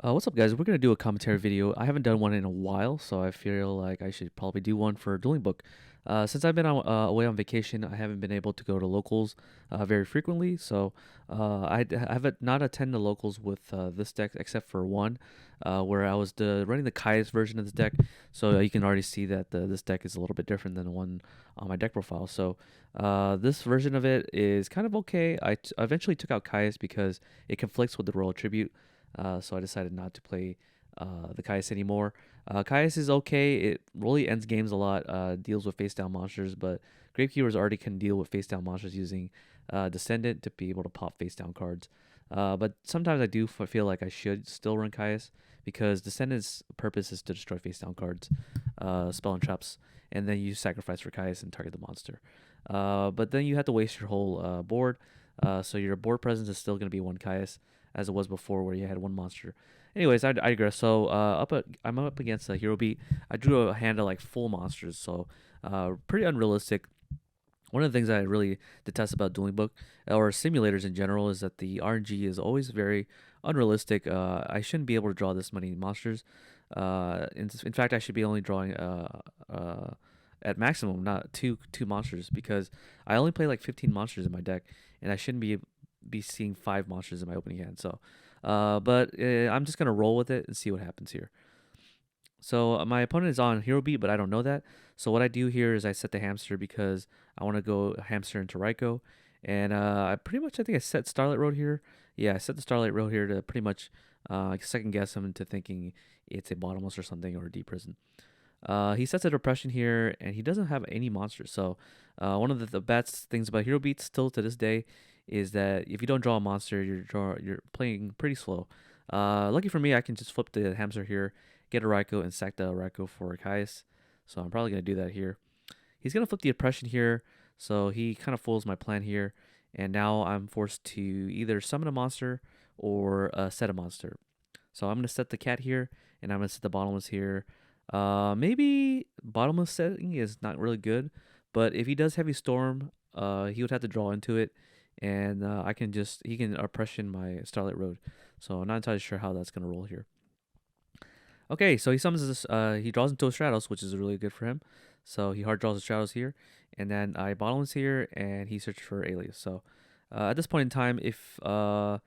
What's up, guys? We're gonna do a commentary video. I haven't done one in a while, so I feel like I should probably do one for Duelingbook. Since I've been away on vacation, I haven't been able to go to locals very frequently, so I have not attended the locals with this deck except for one, where I was running the Kai's version of this deck. So you can already see that this deck is a little bit different than the one on my deck profile. So this version of it is kind of okay. I eventually took out Kai's because it conflicts with the Royal Tribute. So I decided not to play the Caius anymore. Caius is okay. It really ends games a lot, deals with face down monsters, but Gravekeepers already can deal with face down monsters using Descendant to be able to pop face down cards. But sometimes I do feel like I should still run Caius because Descendant's purpose is to destroy face down cards, spell and traps, and then you sacrifice for Caius and target the monster. But then you have to waste your whole board. So your board presence is still going to be one Caius as it was before, where you had one monster. Anyways, I digress. So I'm up against a hero beat. I drew a hand of like full monsters, so pretty unrealistic. One of the things I really detest about Dueling Book or simulators in general is that the RNG is always very unrealistic. I shouldn't be able to draw this many monsters. In fact, I should be only drawing at maximum, not two monsters, because I only play like 15 monsters in my deck, and I shouldn't be seeing 5 monsters in my opening hand. So, I'm just gonna roll with it and see what happens here. So my opponent is on hero beat, but I don't know that. So what I do here is I set the hamster because I want to go hamster into Raiko, and I think I set Starlight Road here. Yeah, I set the Starlight Road here to pretty much second guess him into thinking it's a bottomless or something or a deep prison. He sets a depression here, and he doesn't have any monsters. So one of the best things about hero beats still to this day is that if you don't draw a monster, you're playing pretty slow. Lucky for me, I can just flip the hamster here, get a Raikou, and sack the Raikou for Kaius. So I'm probably gonna do that here. He's gonna flip the oppression here, so he kind of fools my plan here, and now I'm forced to either summon a monster or set a monster. So I'm gonna set the cat here, and I'm gonna set the bottomless here. Maybe bottomless setting is not really good, but if he does heavy storm, he would have to draw into it, and he can oppression my Starlight Road. So I'm not entirely sure how that's gonna roll here. Okay, so he summons this. He draws into a Stratos, which is really good for him. So he hard draws a Stratos here, and then I bottomless here, and he searches for Alias. So at this point in time, if a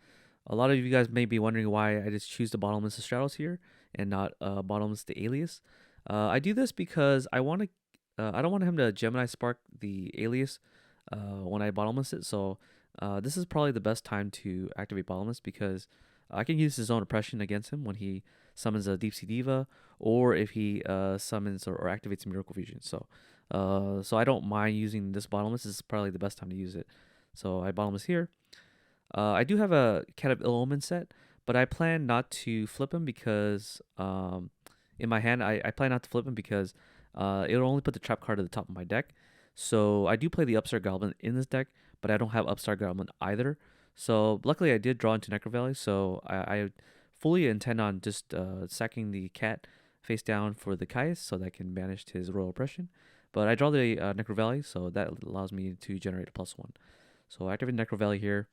lot of you guys may be wondering why I just choose the bottomless the Stratos here and not bottomless the Alias, I do this because I don't want him to Gemini Spark the Alias when I bottomless it. So this is probably the best time to activate bottomless because I can use his own oppression against him when he summons a Deep Sea Diva, or if he summons or activates Miracle Fusion. So I don't mind using this bottomless. This is probably the best time to use it. So I bottomless here. I do have a Cat of Ill Omen set, but I plan not to flip him because in my hand I plan not to flip him because it'll only put the trap card at the top of my deck. So I do play the Upstart Goblin in this deck, but I don't have Upstart Goblin either. So luckily I did draw into Necro Valley, so I fully intend on just sacking the cat face down for the Caius so that I can banish his Royal Oppression. But I draw the Necro Valley, so that allows me to generate a +1. So I activate Necro Valley here.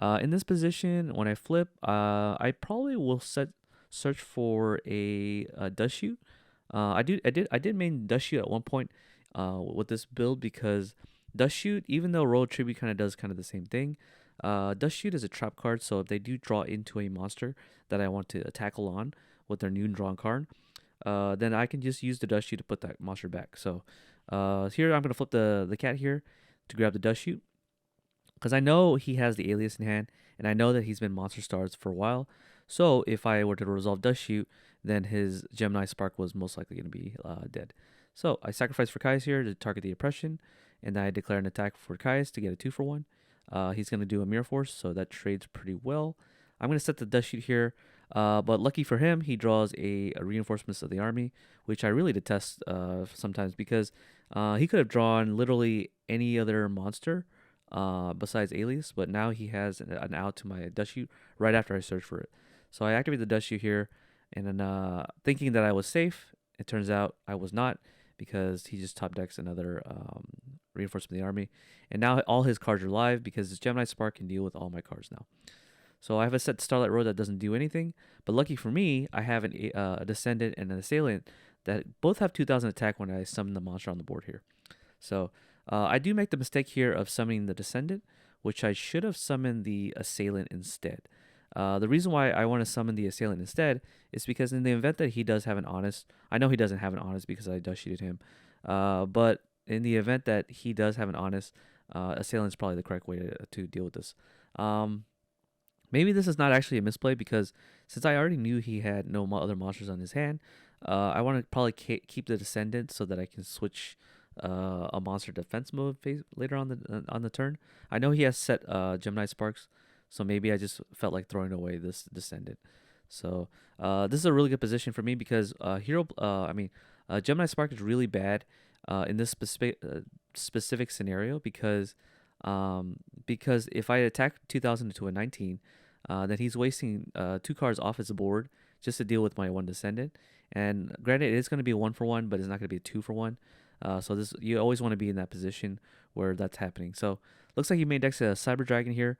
In this position, when I flip, I probably will search for a Dust Shoot. I did main Dust Shoot at one point with this build because Dust Shoot, even though Royal Tribute kind of does kind of the same thing, Dust Shoot is a trap card. So if they do draw into a monster that I want to tackle on with their new drawn card, then I can just use the Dust Shoot to put that monster back. So here I'm gonna flip the cat here to grab the Dust Shoot because I know he has the Alias in hand, and I know that he's been Monster Stars for a while. So if I were to resolve Dust Shoot, then his Gemini Spark was most likely going to be dead. So I sacrifice for Kai's here to target the oppression, and I declare an attack for Kai's to get a 2-for-1. He's going to do a Mirror Force, so that trades pretty well. I'm going to set the Dust Shoot here, but lucky for him, he draws a Reinforcements of the Army, which I really detest sometimes because he could have drawn literally any other monster besides Alias, but now he has an out to my Dust Shoot right after I search for it. So I activate the Dust Shoot here, and then thinking that I was safe, it turns out I was not because he just top decks another Reinforcement of the Army, and now all his cards are live because his Gemini Spark can deal with all my cards now. So I have a set Starlight Road that doesn't do anything. But lucky for me, I have a Descendant and an Assailant that both have 2000 attack when I summon the monster on the board here. So I do make the mistake here of summoning the Descendant, which I should have summoned the Assailant instead. The reason why I want to summon the Assailant instead is because in the event that he does have an Honest, I know he doesn't have an Honest because I dust sheeted him, but in the event that he does have an Honest, Assailant is probably the correct way to deal with this. Maybe this is not actually a misplay because since I already knew he had no other monsters on his hand, I want to probably keep the Descendant so that I can switch a monster defense mode later on the turn. I know he has set Gemini Sparks, so maybe I just felt like throwing away this Descendant. So this is a really good position for me because Gemini Spark is really bad in this specific scenario because if I attack 2000 into a 19, then he's wasting 2 cards off his board just to deal with my 1 Descendant. And granted, it is going to be a 1-for-1, but it's not going to be a 2-for-1. So this, you always want to be in that position where that's happening. So looks like he made decks a Cyber Dragon here.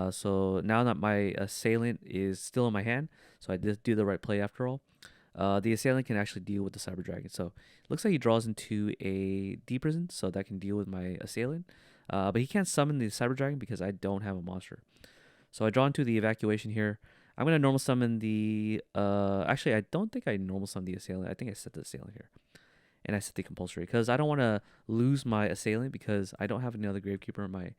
So now that my Assailant is still in my hand, so I did do the right play after all. The Assailant can actually deal with the Cyber Dragon. So it looks like he draws into a Deep Prison, so that can deal with my Assailant. But he can't summon the Cyber Dragon because I don't have a monster. So I draw into the Evacuation here. I'm going to normal summon the... actually, I don't think I normal summon the Assailant. I think I set the Assailant here. And I set the Compulsory because I don't want to lose my Assailant because I don't have another Gravekeeper in my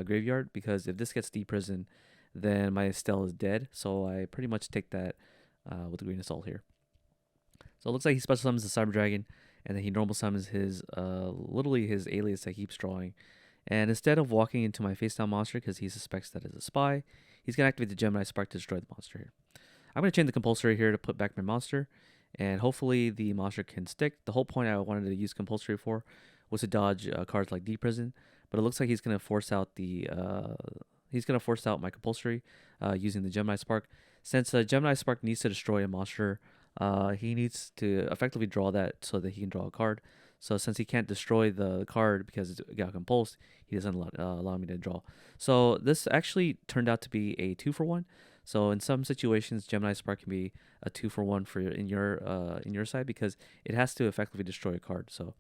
graveyard, because if this gets Deep Prison, then my Estelle is dead. So I pretty much take that with the Green Assault here. So it looks like he special summons the Cyber Dragon, and then he normal summons his literally his alias that he keeps drawing. And instead of walking into my face down monster because he suspects that it's a spy, he's going to activate the Gemini Spark to destroy the monster here. I'm going to chain the Compulsory here to put back my monster, and hopefully the monster can stick. The whole point I wanted to use Compulsory for was to dodge cards like Deep Prison, but it looks like he's going to force out my Compulsory using the Gemini Spark. Since Gemini Spark needs to destroy a monster, he needs to effectively draw that so that he can draw a card. So since he can't destroy the card because it got compulsed, he doesn't allow me to draw. So this actually turned out to be a 2-for-1. So in some situations, Gemini Spark can be a 2-for-1 in your side because it has to effectively destroy a card. So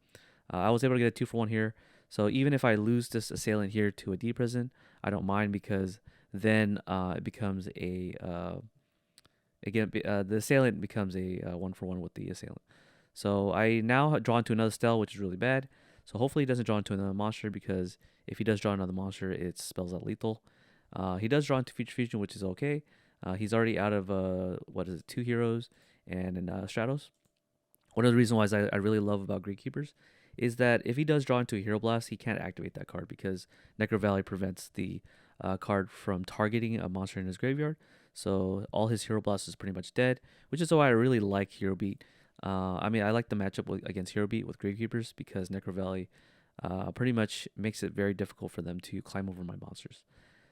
I was able to get a 2-for-1 here. So even if I lose this Assailant here to a Deep Prison, I don't mind because then it becomes a the Assailant becomes a 1-for-1 with the Assailant. So I now draw into another Stell, which is really bad. So hopefully he doesn't draw into another monster, because if he does draw another monster, it spells out lethal. He does draw into Future Fusion, which is okay. He's already out of 2 heroes and in Stratos. One of the reasons why I really love about Gravekeepers is that if he does draw into a Hero Blast, he can't activate that card because Necro Valley prevents the card from targeting a monster in his graveyard. So all his Hero Blast is pretty much dead, which is why I really like Hero Beat. I like the matchup against Hero Beat with Gravekeepers because Necro Valley pretty much makes it very difficult for them to climb over my monsters.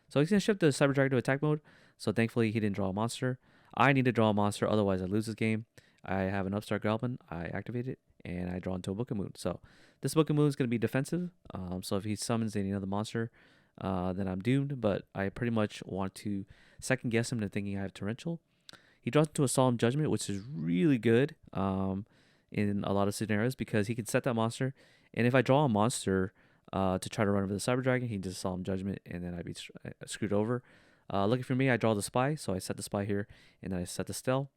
So he's going to shift the Cyber Dragon to attack mode. So thankfully he didn't draw a monster. I need to draw a monster, otherwise I lose this game. I have an Upstart Goblin. I activate it, and I draw into a Book of Moon. So this Book of Moon is going to be defensive. So if he summons any other monster, then I'm doomed. But I pretty much want to second guess him into thinking I have Torrential. He draws into a Solemn Judgment, which is really good in a lot of scenarios because he can set that monster. And if I draw a monster to try to run over the Cyber Dragon, he does Solemn Judgment, and then I'd be screwed over. Lucky for me, I draw the Spy, so I set the Spy here, and then I set the Stell.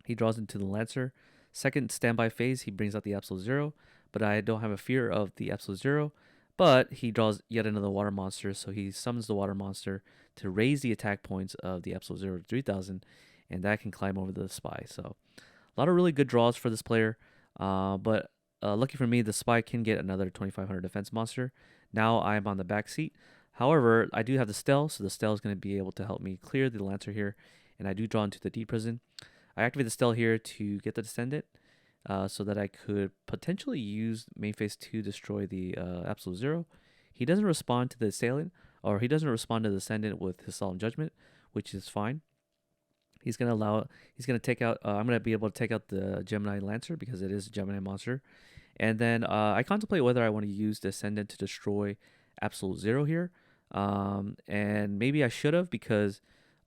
He draws into the Lancer. Second standby phase, he brings out the Absolute Zero, but I don't have a fear of the Absolute Zero. But he draws yet another water monster, so he summons the water monster to raise the attack points of the Absolute Zero to 3,000, and that can climb over the Spy. So a lot of really good draws for this player, but lucky for me, the Spy can get another 2,500 defense monster. Now I'm on the back seat. However, I do have the Stell, so the Stell is going to be able to help me clear the Lancer here, and I do draw into the Deep Prison. I activate the Stell here to get the Descendant, so that I could potentially use main phase 2 to destroy the Absolute Zero. He doesn't respond to the Assailant, or he doesn't respond to the Descendant with his Solemn Judgment, which is fine. He's going to take out, I'm going to be able to take out the Gemini Lancer because it is a Gemini monster. And then I contemplate whether I want to use the Ascendant to destroy Absolute Zero here. And maybe I should have, because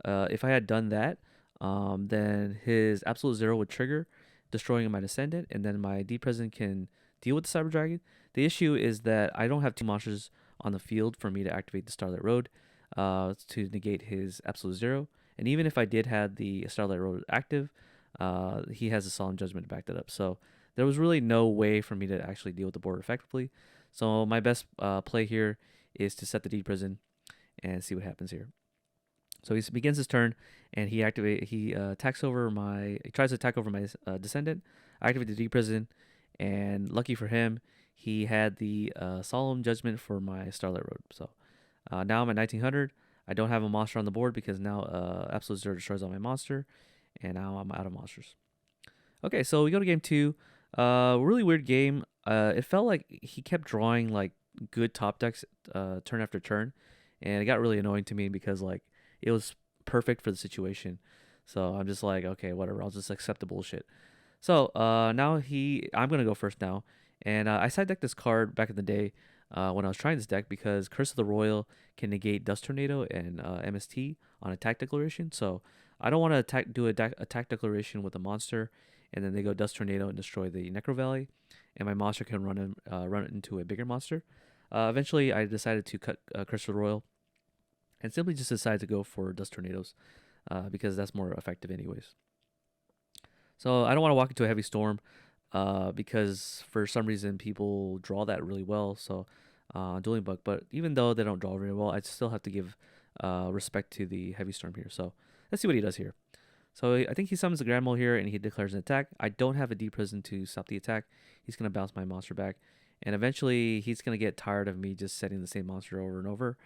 If I had done that, then his Absolute Zero would trigger, destroying my Descendant, and then my D President can deal with the Cyber Dragon. The issue is that I don't have two monsters on the field for me to activate the Starlight Road to negate his Absolute Zero. And even if I did have the Starlight Road active, he has a Solemn Judgment to back that up. So there was really no way for me to actually deal with the board effectively. So my best play here is to set the D Prison and see what happens here. So he begins his turn, and he attacks over my. He tries to attack over my Descendant. I activate the D Prison, and lucky for him, he had the Solemn Judgment for my Starlight Road. So now I'm at 1900. I don't have a monster on the board because now Absolute Zero destroys all my monster, and now I'm out of monsters. Okay, so we go to game two. Really weird game. It felt like he kept drawing like good top decks turn after turn, and it got really annoying to me because like it was perfect for the situation. So I'm just like, okay, whatever. I'll just accept the bullshit. So now I'm gonna go first now, and I side decked this card back in the day when I was trying this deck because Curse of the Royal can negate Dust Tornado and MST on attack declaration. So I don't want to do attack declaration with a monster, and then they go Dust Tornado and destroy the Necro Valley, and my monster can run it into a bigger monster. Eventually, I decided to cut Curse of the Royal, and simply just decided to go for Dust Tornadoes because that's more effective anyways. So I don't want to walk into a heavy storm because for some reason people draw that really well. So Duelingbook, but even though they don't draw very well, I still have to give respect to the heavy storm here. So let's see what he does here. So I think he summons the Grand Mole here and he declares an attack. I don't have a D Prison to stop the attack. He's going to bounce my monster back. And eventually he's going to get tired of me just setting the same monster over and over.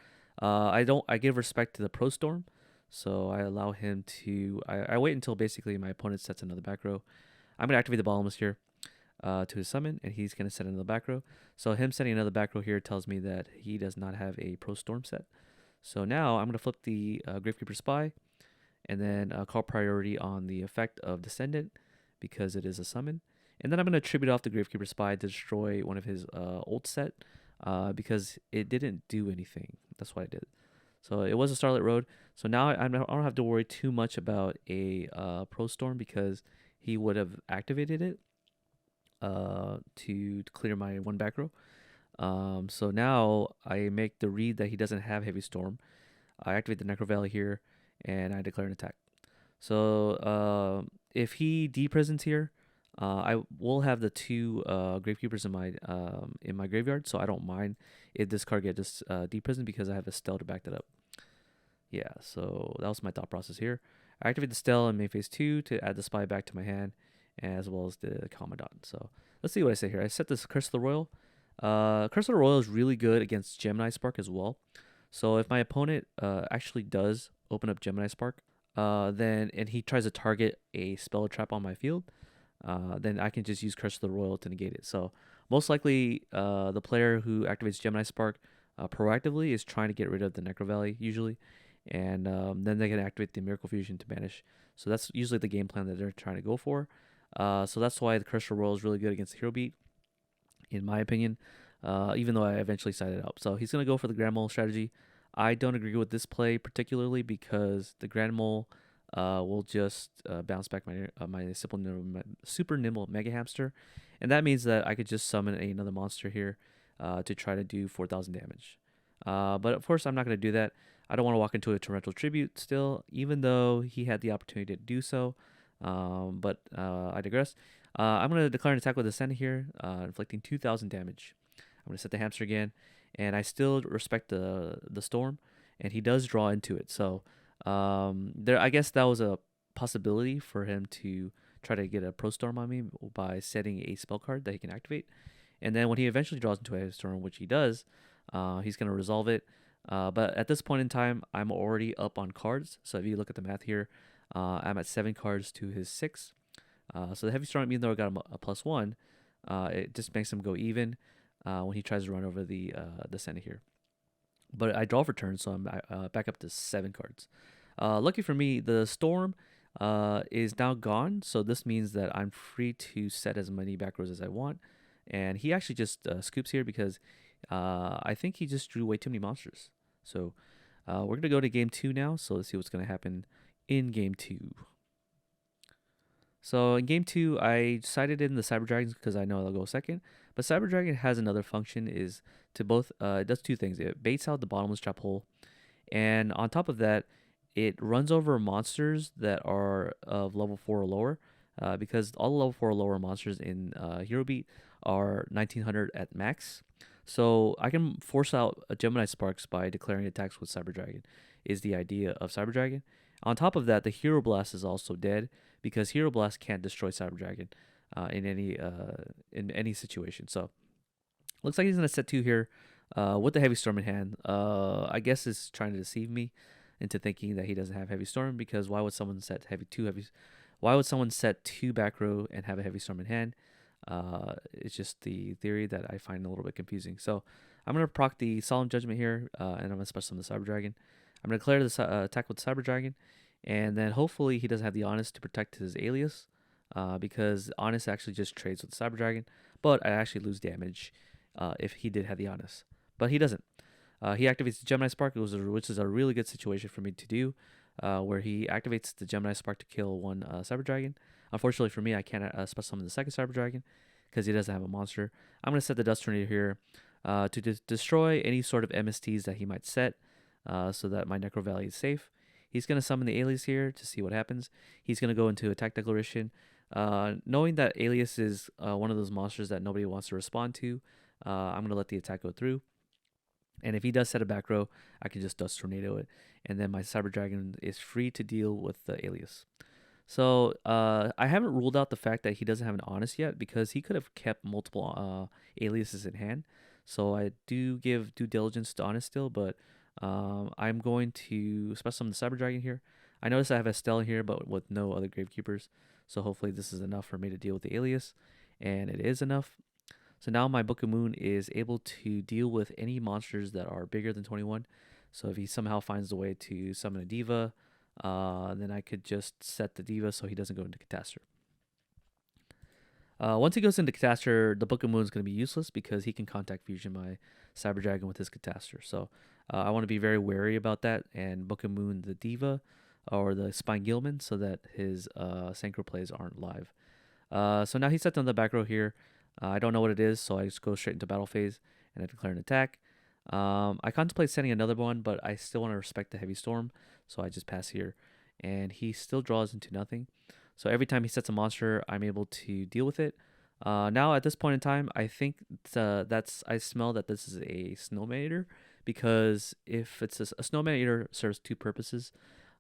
I give respect to the Pro Storm. So I allow him to, I wait until basically my opponent sets another back row. I'm going to activate the Bottomless here to his summon, and he's going to set another back row. So him setting another back row here tells me that he does not have a Pro Storm set. So now I'm going to flip the Gravekeeper Spy, and then call priority on the effect of Descendant because it is a summon. And then I'm going to tribute off the Gravekeeper Spy to destroy one of his old set because it didn't do anything. That's what I did. So it was a Starlight Road. So now I don't have to worry too much about a Pro Storm because he would have activated it to clear my one back row. So now I make the read that he doesn't have Heavy Storm. I activate the Necro Valley here, and I declare an attack. So if he D-Presents here, I will have the two Gravekeepers in my graveyard, so I don't mind if this card gets D-Present because I have a Stell to back that up. Yeah, so that was my thought process here. I activate the Stell in main phase 2 to add the Spy back to my hand, as well as the Commandant. So let's see what I say here. I set this Curse of the Royal. Curse of the Royal is really good against Gemini Spark as well. So if my opponent actually does open up Gemini Spark, and he tries to target a spell trap on my field, then I can just use Curse of the Royal to negate it. So most likely, the player who activates Gemini Spark proactively is trying to get rid of the Necro Valley usually, and then they can activate the Miracle Fusion to banish. So that's usually the game plan that they're trying to go for. So that's why the Curse of the Royal is really good against the Hero Beat, in my opinion, even though I eventually sided out. So he's going to go for the Grand Mole strategy. I don't agree with this play particularly because the Grand Mole will just bounce back my super nimble Mega Hamster, and that means that I could just summon another monster here to try to do 4,000 damage. But of course, I'm not going to do that. I don't want to walk into a Torrential Tribute still, even though he had the opportunity to do so. But I digress. I'm going to declare an attack with Ascendant here, inflicting 2,000 damage. I'm going to set the Hamster again, and I still respect the Storm, and he does draw into it. So I guess that was a possibility for him to try to get a Pro Storm on me by setting a spell card that he can activate. And then when he eventually draws into a Storm, which he does, he's going to resolve it. But at this point in time, I'm already up on cards. So if you look at the math here, I'm at 7 cards to his 6. So the Heavy Storm, even though I got him a +1, it just makes him go even when he tries to run over the Senate here. But I draw for turn, so I'm back up to 7 cards. Lucky for me, the Storm is now gone, so this means that I'm free to set as many back rows as I want. And he actually just scoops here because I think he just drew way too many monsters. So We're going to go to game 2 now, so let's see what's going to happen in game 2. So in game 2, I decided in the Cyber Dragons because I know they'll go second. But Cyber Dragon has another function, is to both, it does two things. It baits out the bottomless trap hole, and on top of that, it runs over monsters that are of level 4 or lower, because all the level 4 or lower monsters in Hero Beat are 1900 at max. So I can force out a Gemini Sparks by declaring attacks with Cyber Dragon, is the idea of Cyber Dragon. On top of that, the Hero Blast is also dead because Hero Blast can't destroy Cyber Dragon in any situation. So looks like he's gonna set 2 here with the Heavy Storm in hand. I guess is trying to deceive me into thinking that he doesn't have Heavy Storm, because why would someone set heavy? Why would someone set 2 back row and have a Heavy Storm in hand? It's just the theory that I find a little bit confusing. So I'm gonna proc the Solemn Judgment here, and I'm gonna special summon the Cyber Dragon. I'm gonna declare this attack with the Cyber Dragon, and then hopefully he doesn't have the Honest to protect his alias, because Honest actually just trades with the Cyber Dragon, but I actually lose damage if he did have the Honest, but he doesn't. He activates the Gemini Spark, which is a really good situation for me to do, where he activates the Gemini Spark to kill 1 Cyber Dragon. Unfortunately for me, I can't special summon the second Cyber Dragon because he doesn't have a monster. I'm going to set the Dust Tornado here to destroy any sort of MSTs that he might set, so that my Necro Valley is safe. He's going to summon the Alias here to see what happens. He's going to go into Attack Declaration. Knowing that Alias is one of those monsters that nobody wants to respond to, I'm going to let the attack go through. And if he does set a back row, I can just Dust Tornado it. And then my Cyber Dragon is free to deal with the Alias. So I haven't ruled out the fact that he doesn't have an Honest yet, because he could have kept multiple aliases in hand. So I do give due diligence to Honest still, but I'm going to special summon the Cyber Dragon here. I notice I have Estelle here, but with no other Gravekeepers. So hopefully this is enough for me to deal with the alias, and it is enough. So now my Book of Moon is able to deal with any monsters that are bigger than 21. So if he somehow finds a way to summon a Diva, then I could just set the Diva so he doesn't go into Catastrophe. Once he goes into Catastrophe, the Book of Moon is going to be useless because he can Contact Fusion my Cyber Dragon with his Catastrophe. So I want to be very wary about that, and Book of Moon the Diva or the Spine Gilman so that his Synchro plays aren't live. So now he's set on the back row here. I don't know what it is, so I just go straight into battle phase and I declare an attack. I contemplate sending another one, but I still want to respect the Heavy Storm, so I just pass here. And he still draws into nothing. So every time he sets a monster, I'm able to deal with it. Now at this point in time, I think I smell that this is a Snowman Eater, because if it's a Snowman Eater serves 2 purposes.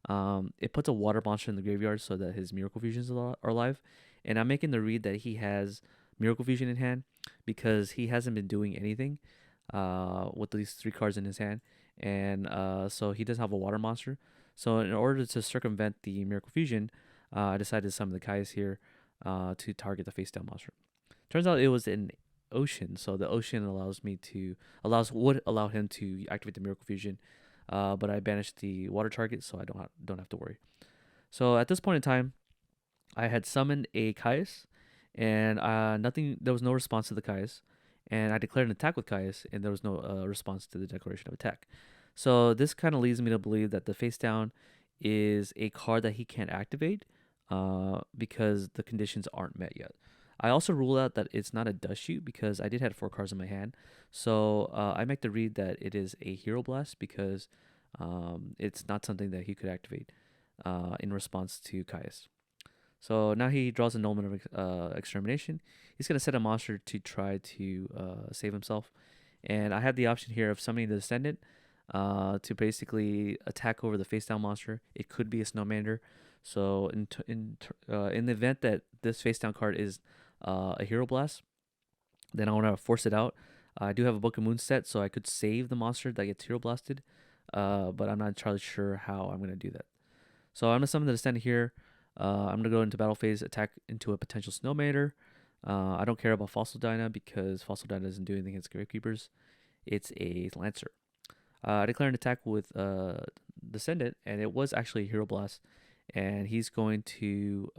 It puts a water monster in the graveyard so that his Miracle Fusions are alive, and I'm making the read that he has Miracle Fusion in hand because he hasn't been doing anything with these 3 cards in his hand, and so he doesn't have a water monster. So in order to circumvent the Miracle Fusion, I decided to summon the Kai's here to target the face down monster. Turns out it was an Ocean, so the Ocean would allow him to activate the Miracle Fusion, but I banished the water target, so I don't have to worry. So at this point in time, I had summoned a Kai's, and there was no response to the Kai's, and I declared an attack with Kai's, and there was no response to the declaration of attack. So this kind of leads me to believe that the face down is a card that he can't activate because the conditions aren't met yet. I also rule out that it's not a Dust Shoot because I did have 4 cards in my hand. So I make the read that it is a Hero Blast because it's not something that he could activate in response to Kai's. So now he draws a Nullman of Extermination. He's going to set a monster to try to save himself. And I have the option here of summoning the Descendant to basically attack over the face down monster. It could be a Snowmander. So in the event that this face down card is a Hero Blast, then I want to force it out. I do have a Book of Moon set, so I could save the monster that gets Hero Blasted, but I'm not entirely sure how I'm going to do that. So I'm going to summon the Descendant here. I'm going to go into battle phase, attack into a potential Snowmander. I don't care about Fossil Dyna because Fossil Dyna doesn't do anything against Gravekeepers. It's a Lancer. I declare an attack with Descendant, and it was actually a Hero Blast, and he's going to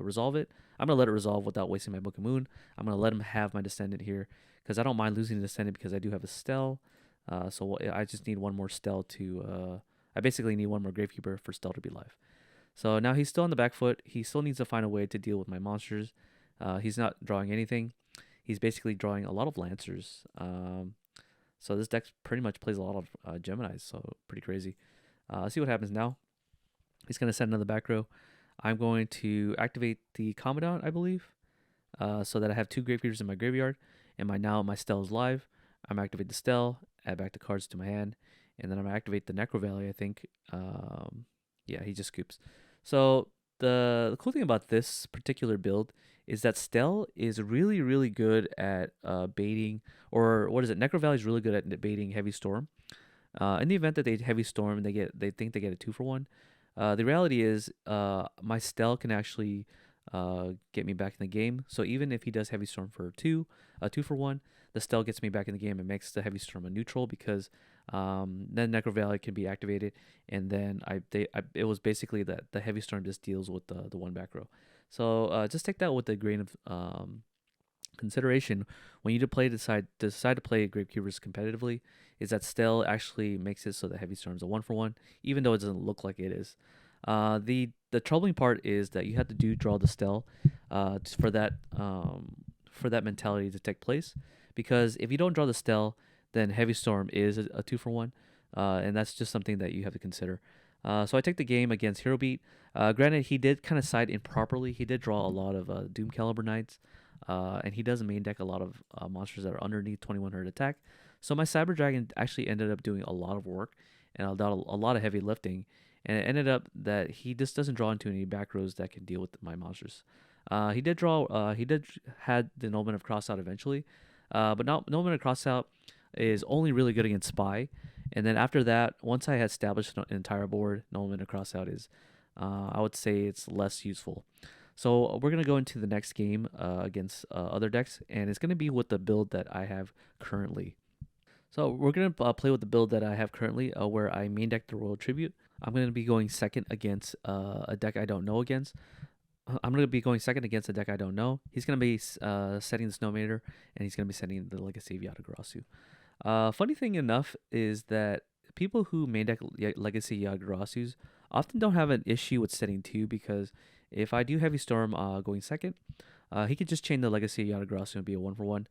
resolve it. I'm going to let it resolve without wasting my Book of Moon. I'm going to let him have my Descendant here because I don't mind losing the Descendant because I do have a Stell. So I just need one more Stell to. I basically need one more Gravekeeper for Stell to be live. So now he's still on the back foot. He still needs to find a way to deal with my monsters. He's not drawing anything. He's basically drawing a lot of Lancers. So this deck pretty much plays a lot of Geminis. So pretty crazy. Let's see what happens now. He's going to send another back row. I'm going to activate the Commandant, I believe, so that I have 2 Gravekeepers in my graveyard. And my Stell is live. I'm going to activate the Stell, add back the cards to my hand, and then I'm going to activate the Necro Valley, I think. Yeah, he just scoops. So the cool thing about this particular build is that Stell is really, really good at baiting, or what is it? Necro Valley is really good at baiting Heavy Storm. In the event that they Heavy Storm, they think they get a 2-for-1. The reality is, my Stell can actually get me back in the game. So even if he does Heavy Storm for 2-for-1, the Stell gets me back in the game and makes the Heavy Storm a neutral, because then Necro Valley can be activated, and then it was basically that the Heavy Storm just deals with the one back row. So just take that with a grain of consideration when you decide to play Gravekeepers competitively. Is that Stell actually makes it so that Heavy Storm's a 1-for-1, even though it doesn't look like it is. The troubling part is that you have to draw the Stell for that mentality to take place, because if you don't draw the Stell, then Heavy Storm is a 2-for-1, and that's just something that you have to consider. So I take the game against Hero Beat. Granted, he did kind of side improperly. He did draw a lot of Doom Caliber Knights, and he does main deck a lot of monsters that are underneath 2100 attack. So my Cyber Dragon actually ended up doing a lot of work and a lot of heavy lifting, and it ended up that he just doesn't draw into any back rows that can deal with my monsters. He did had the Nobleman of Crossout eventually, but Nobleman of Crossout is only really good against Spy. And then after that, once I had established an entire board, Nobleman of Crossout is, I would say it's less useful. So we're going to go into the next game against other decks, and it's going to be with the build that I have currently. So we're going to play with the build that I have currently, where I main deck the Royal Tribute. I'm going to be going second against a deck I don't know against. I'm going to be going second against a deck I don't know. He's going to be setting the Snowmander, and he's going to be setting the Legacy of Yatagarasu. Funny thing enough is that people who main deck Legacy Yatagarasus often don't have an issue with setting 2, because if I do Heavy Storm going second, he could just chain the Legacy of Yatagarasu and be a 1-for-1.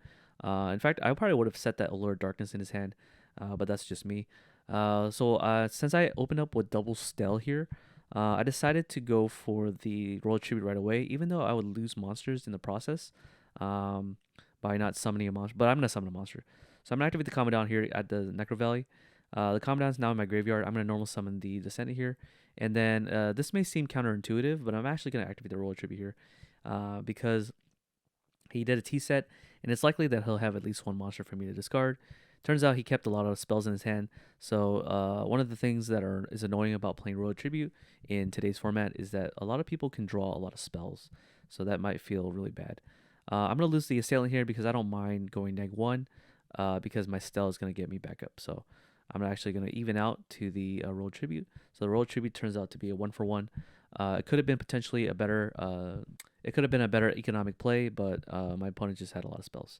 In fact, I probably would have set that Allure of Darkness in his hand, but that's just me. So since I opened up with double Stell here, I decided to go for the Royal Tribute right away, even though I would lose monsters in the process by not summoning a monster. But I'm going to summon a monster. So I'm going to activate the Commandant here at the Necro Valley. The Commandant's now in my graveyard. I'm going to normal summon the Descendant here. And then this may seem counterintuitive, but I'm actually going to activate the Royal Tribute here because he did a T-set, and it's likely that he'll have at least one monster for me to discard. Turns out he kept a lot of spells in his hand. So one of the things that is annoying about playing Royal Tribute in today's format is that a lot of people can draw a lot of spells. So that might feel really bad. I'm going to lose the Assailant here because I don't mind going -1 because my Stell is going to get me back up. So I'm actually going to even out to the Royal Tribute. So the Royal Tribute turns out to be a 1-for-1. It could have been potentially a better economic play, but my opponent just had a lot of spells.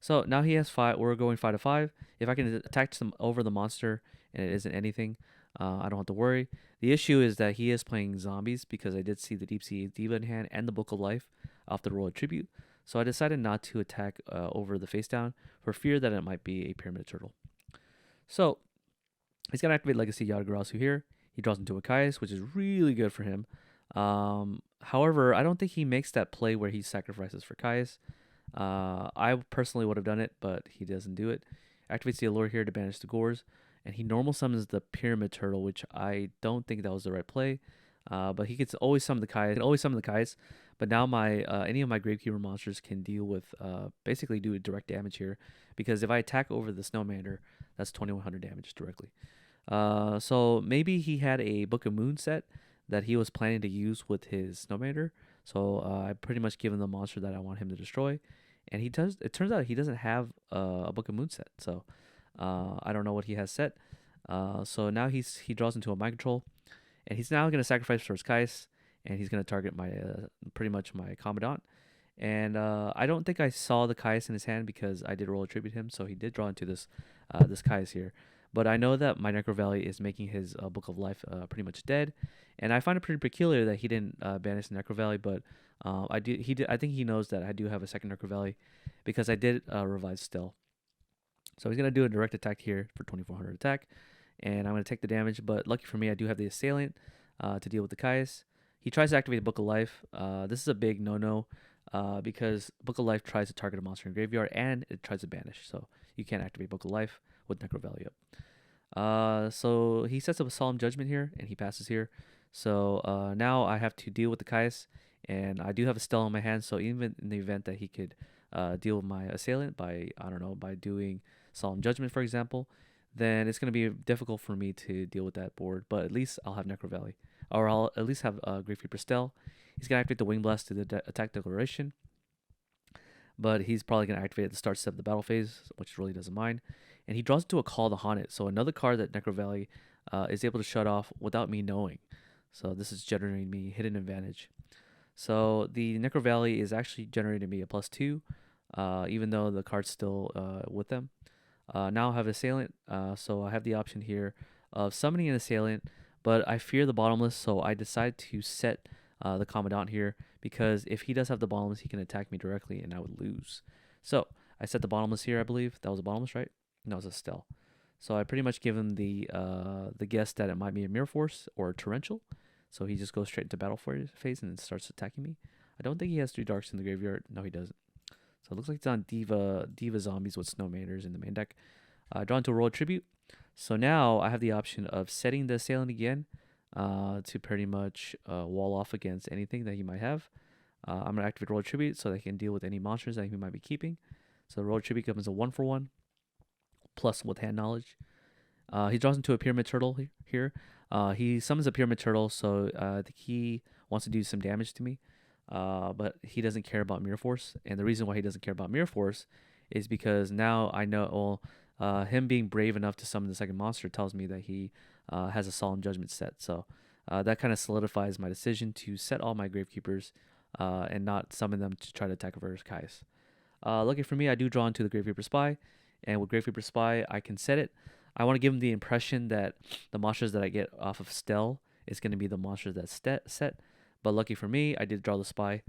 So now he has 5. We're going 5-5. If I can attack some over the monster and it isn't anything, I don't have to worry. The issue is that he is playing zombies, because I did see the Deep Sea Diva in hand and the Book of Life off the Royal Tribute. So I decided not to attack over the face down for fear that it might be a Pyramid Turtle. So he's going to activate Legacy Yatagarasu here. He draws into a Kaius, which is really good for him. However, I don't think he makes that play where he sacrifices for Kaius. I personally would have done it, but he doesn't do it. Activates the Allure here to banish the Gores, and he normal summons the Pyramid Turtle, which I don't think that was the right play. But he could always summon the Kaius. But now any of my Gravekeeper monsters can deal with basically do direct damage here, because if I attack over the Snowmander, that's 2100 damage directly. So maybe he had a Book of Moon set that he was planning to use with his Snowmander. So I pretty much give him the monster that I want him to destroy, and he does. It turns out he doesn't have a Book of Moon set, so I don't know what he has set. So now he draws into a Mind Control, and he's now going to sacrifice for his Kaius, and he's going to target my pretty much my Commandant, And I don't think I saw the Caius in his hand because I did roll a tribute him, so he did draw into this this Caius here. But I know that my Necro Valley is making his Book of Life pretty much dead, and I find it pretty peculiar that he didn't banish the Necro Valley. But I do. He did. I think he knows that I do have a second Necro Valley because I did revive Still. So he's gonna do a direct attack here for 2400 attack, and I'm gonna take the damage. But lucky for me, I do have the Assailant to deal with the Caius. He tries to activate Book of Life. This is a big no-no because Book of Life tries to target a monster in graveyard and it tries to banish. So you can't activate Book of Life with Necro Valley up. So he sets up a Solemn Judgment here and he passes here. So now I have to deal with the Caius, and I do have a Stell in my hand. So even in the event that he could deal with my Assailant by, I don't know, by doing Solemn Judgment, for example, then it's going to be difficult for me to deal with that board. But at least I'll have Necro Valley, or I'll at least have Gravekeeper Stell. He's going to activate the Wing Blast to the attack declaration, but he's probably going to activate at the start step of the battle phase, which really doesn't mind. And he draws into a Call to Haunted, so another card that Necro Valley is able to shut off without me knowing. So this is generating me hidden advantage. So the Necro Valley is actually generating me a +2, even though the card's still with them. Now I have Assailant, so I have the option here of summoning an Assailant, but I fear the Bottomless, so I decide to set the Commandant here, because if he does have the Bottomless, he can attack me directly and I would lose. So I set the Bottomless here, I believe. That was a Bottomless, right? No, it was a Stell. So I pretty much give him the guess that it might be a Mirror Force or a Torrential. So he just goes straight into battle phase and starts attacking me. I don't think he has 3 Darks in the graveyard. No, he doesn't. So it looks like it's on Diva Zombies with Snowmaners in the main deck. Drawn to roll a tribute. So now I have the option of setting the Assailant again to pretty much wall off against anything that he might have. I'm going to activate roll a tribute so that he can deal with any monsters that he might be keeping. So roll a tribute comes a 1/1 plus with hand knowledge. He draws into a Pyramid Turtle here. He summons a Pyramid Turtle, so I think he wants to do some damage to me. But he doesn't care about Mirror Force. And the reason why he doesn't care about Mirror Force is because now I know, him being brave enough to summon the second monster tells me that he has a Solemn Judgment set. So that kind of solidifies my decision to set all my Gravekeepers and not summon them to try to attack Reverse Caius. Lucky for me, I do draw into the Gravekeeper Spy. And with Gravekeeper Spy, I can set it. I want to give him the impression that the monsters that I get off of Stell is going to be the monsters that's set. But lucky for me, I did draw the Spy.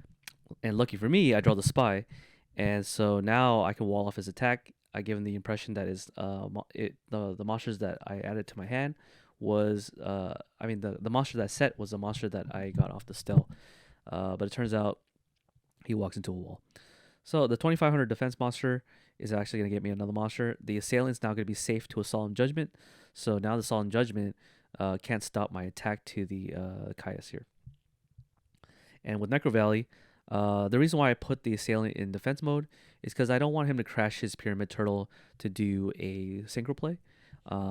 And lucky for me, I draw the Spy. And so now I can wall off his attack. I give him the impression that is the monsters that I added to my hand was, the monster that set was the monster that I got off the Stell. But it turns out he walks into a wall. So the 2500 defense monster is actually going to get me another monster. The Assailant's now going to be safe to a Solemn Judgment. So now the Solemn Judgment can't stop my attack to the Caius here. And with Necro Valley, the reason why I put the Assailant in defense mode is because I don't want him to crash his Pyramid Turtle to do a synchro play,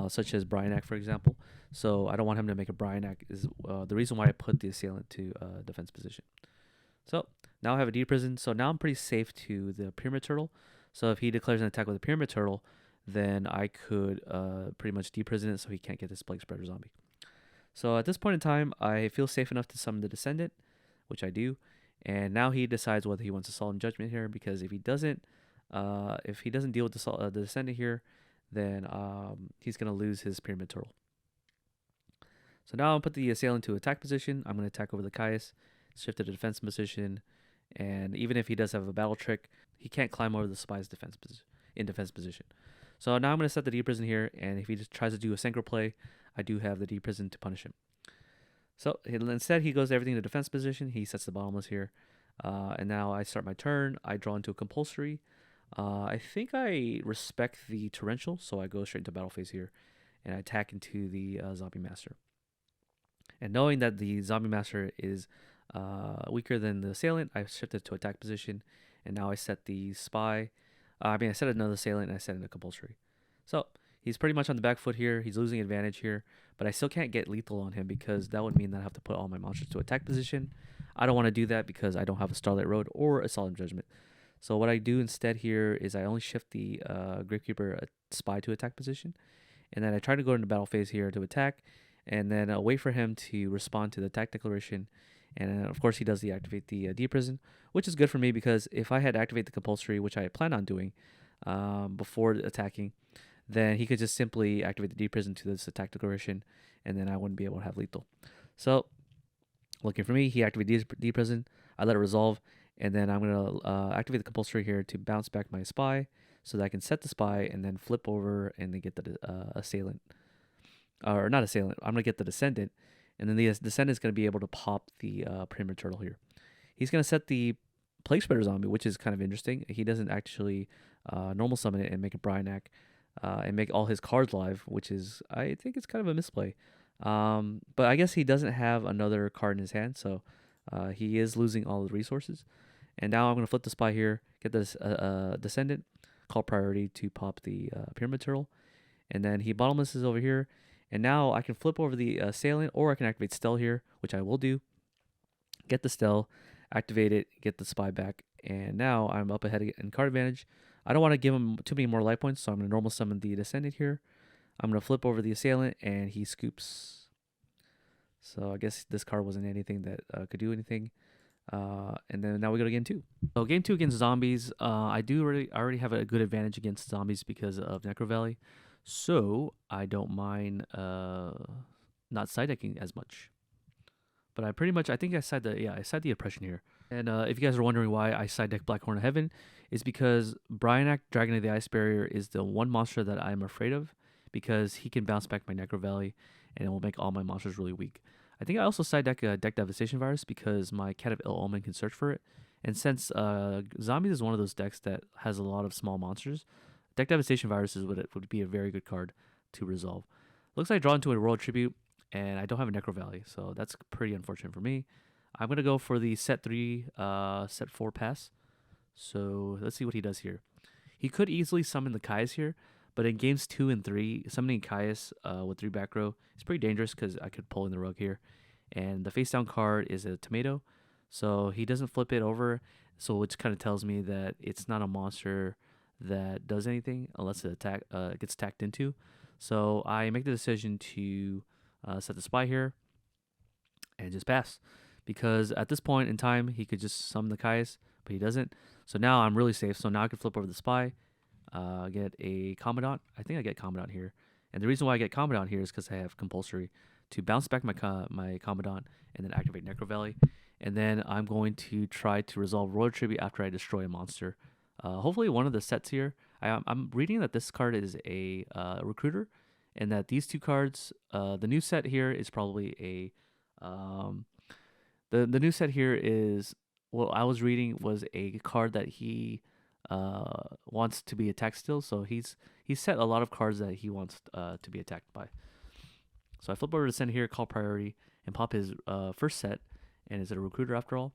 such as Bryanak, for example. So I don't want him to make a Bryanak is the reason why I put the Assailant to defense position. So now I have a D-Prison, so now I'm pretty safe to the Pyramid Turtle. So if he declares an attack with a Pyramid Turtle, then I could pretty much D-Prison it so he can't get this Plague Spreader Zombie. So at this point in time, I feel safe enough to summon the Descendant, which I do. And now he decides whether he wants a Solemn Judgment here, because if he doesn't deal with the Descendant here, then he's going to lose his Pyramid Turtle. So now I'll put the Assailant to attack position. I'm going to attack over the Caius, shift to the defense position, and even if he does have a battle trick, he can't climb over the Spy's defense position. So now I'm going to set the D-Prison here, and if he just tries to do a synchro play, I do have the D-Prison to punish him. So instead, he goes everything to defense position. He sets the Bottomless here, and now I start my turn. I draw into a Compulsory. I think I respect the Torrential, so I go straight into battle phase here, and I attack into the Zombie Master. And knowing that the Zombie Master is weaker than the Assailant, I shifted to attack position, and now I set the Spy. I set another Assailant, and I set in a Compulsory. So he's pretty much on the back foot here. He's losing advantage here, but I still can't get lethal on him because that would mean that I have to put all my monsters to attack position. I don't want to do that because I don't have a Starlight Road or a Solemn Judgment. So what I do instead here is I only shift the Gravekeeper Spy to attack position, and then I try to go into battle phase here to attack, and then wait for him to respond to the attack declaration, And of course, he does deactivate the deprison, which is good for me because if I had activate the compulsory, which I had planned on doing before attacking, then he could just simply activate the deprison to this attack declaration, and then I wouldn't be able to have lethal. So, looking for me, he activated deprison. I let it resolve, and then I'm going to activate the compulsory here to bounce back my spy so that I can set the spy and then flip over and then get the assailant. Or not assailant, I'm going to get the descendant, and then the descendant is going to be able to pop the Premier Turtle here. He's going to set the Plague Spreader Zombie, which is kind of interesting. He doesn't actually normal summon it and make a Bryanak and make all his cards live, which is, I think it's kind of a misplay. But I guess he doesn't have another card in his hand, so he is losing all the resources. And now I'm going to flip the spy here, get this Descendant, call priority to pop the Pyramid Turtle. And then he bottomlesses over here. And now I can flip over the Assailant, or I can activate Stel here, which I will do. Get the Stel, activate it, get the spy back. And now I'm up ahead in card advantage. I don't want to give him too many more life points, so I'm going to normal summon the Descendant here. I'm going to flip over the Assailant, and he scoops. So I guess this card wasn't anything that could do anything. And then now we go to game 2. So game 2 against zombies. I already have a good advantage against zombies because of Necro Valley. So I don't mind not side decking as much. But I think I side the Oppression here. And if you guys are wondering why I side deck Black Horn of Heaven, it's because Bryanak, Dragon of the Ice Barrier, is the one monster that I'm afraid of, because he can bounce back my Necro Valley and it will make all my monsters really weak. I think I also side deck Deck Devastation Virus because my Cat of Ill Omen can search for it. And since Zombies is one of those decks that has a lot of small monsters, Deck Devastation Virus would be a very good card to resolve. Looks like I draw into a Royal Tribute, and I don't have a Necro Valley, so that's pretty unfortunate for me. I'm going to go for the set 3, set 4 pass. So let's see what he does here. He could easily summon the Kai's here, but in games 2 and 3, summoning Caius with 3 back row is pretty dangerous because I could pull in the rug here. And the face down card is a tomato, so he doesn't flip it over, so which kind of tells me that it's not a monster that does anything unless it gets attacked into. So I make the decision to set the spy here and just pass, because at this point in time he could just summon the Caius, but he doesn't. So now I'm really safe. So now I can flip over the spy. Get a Commandant. I think I get Commandant here. And the reason why I get Commandant here is because I have Compulsory to bounce back my Commandant and then activate Necro Valley. And then I'm going to try to resolve Royal Tribute after I destroy a monster. Hopefully one of the sets here. I'm reading that this card is a Recruiter, and that these 2 cards, the new set here is probably a... the new set here is, what I was reading was a card that he... wants to be attacked still, so he's set a lot of cards that he wants to be attacked by. So I flip over to send here, call priority, and pop his first set. And is it a Recruiter after all?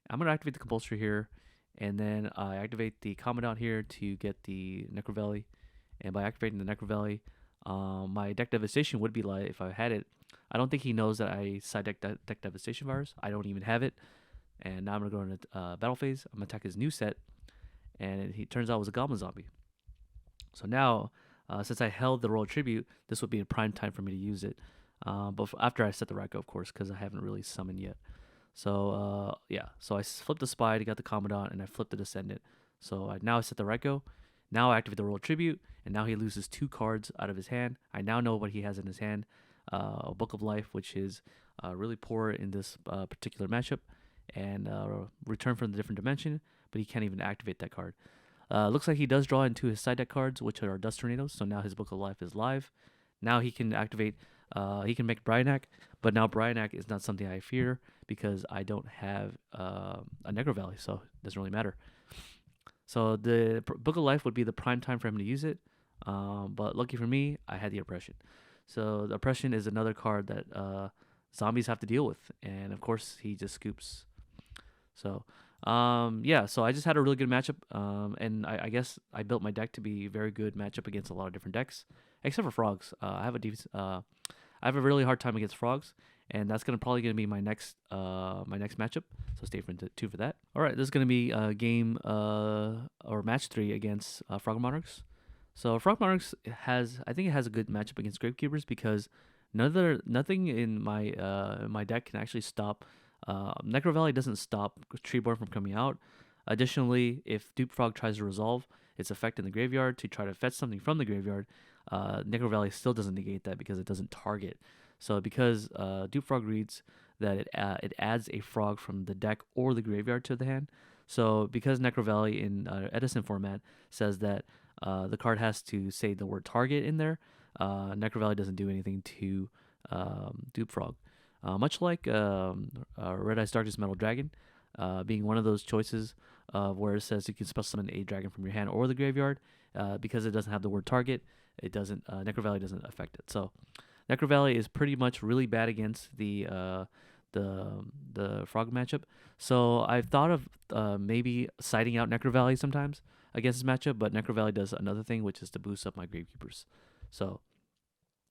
I'm going to activate the Compulsory here, and then I activate the Commandant here to get the Necro Valley. And by activating the Necro Valley, my Deck Devastation would be live if I had it. I don't think he knows that I side deck Deck Devastation Virus. I don't even have it. And now I'm going to go into battle phase. I'm going to attack his new set. And he turns out it was a Goblin Zombie. So now, since I held the Royal Tribute, this would be a prime time for me to use it. But after I set the Racco, of course, because I haven't really summoned yet. So, yeah. So I flipped the Spy to get the Commandant, and I flipped the Descendant. So now I set the Racco. Now I activate the Royal Tribute, and now he loses 2 cards out of his hand. I now know what he has in his hand. A Book of Life, which is really poor in this particular matchup, and Return from the Different Dimension, but he can't even activate that card. Looks like he does draw into his side deck cards, which are Dust Tornadoes, so now his Book of Life is live. Now he can activate, he can make Bryanak, but now Bryanak is not something I fear because I don't have a Necro Valley, so it doesn't really matter. So the Book of Life would be the prime time for him to use it, but lucky for me, I had the Oppression. So the Oppression is another card that zombies have to deal with, and of course he just scoops. So yeah, so I just had a really good matchup, and I guess I built my deck to be a very good matchup against a lot of different decks, except for Frogs. I have a really hard time against Frogs, and that's probably gonna be my next matchup. So stay tuned for that. All right, this is gonna be game or match 3 against Frog Monarchs. So Frog Monarchs I think it has a good matchup against Gravekeepers because nothing in my deck can actually stop Necro Valley doesn't stop Treeborn from coming out. Additionally, if Dupe Frog tries to resolve its effect in the graveyard to try to fetch something from the graveyard, Necro Valley still doesn't negate that because it doesn't target. So because Dupe Frog reads that it adds a frog from the deck or the graveyard to the hand. So because Necro Valley in Edison format says that the card has to say the word target in there, Necro Valley doesn't do anything to Dupe Frog. Much like Red Eyes Darkness Metal Dragon, being one of those choices where it says you can special summon a dragon from your hand or the graveyard, because it doesn't have the word target, it doesn't. Necro Valley doesn't affect it. So Necro Valley is pretty much really bad against the frog matchup. So I've thought of maybe siding out Necro Valley sometimes against this matchup, but Necro Valley does another thing, which is to boost up my Gravekeepers. So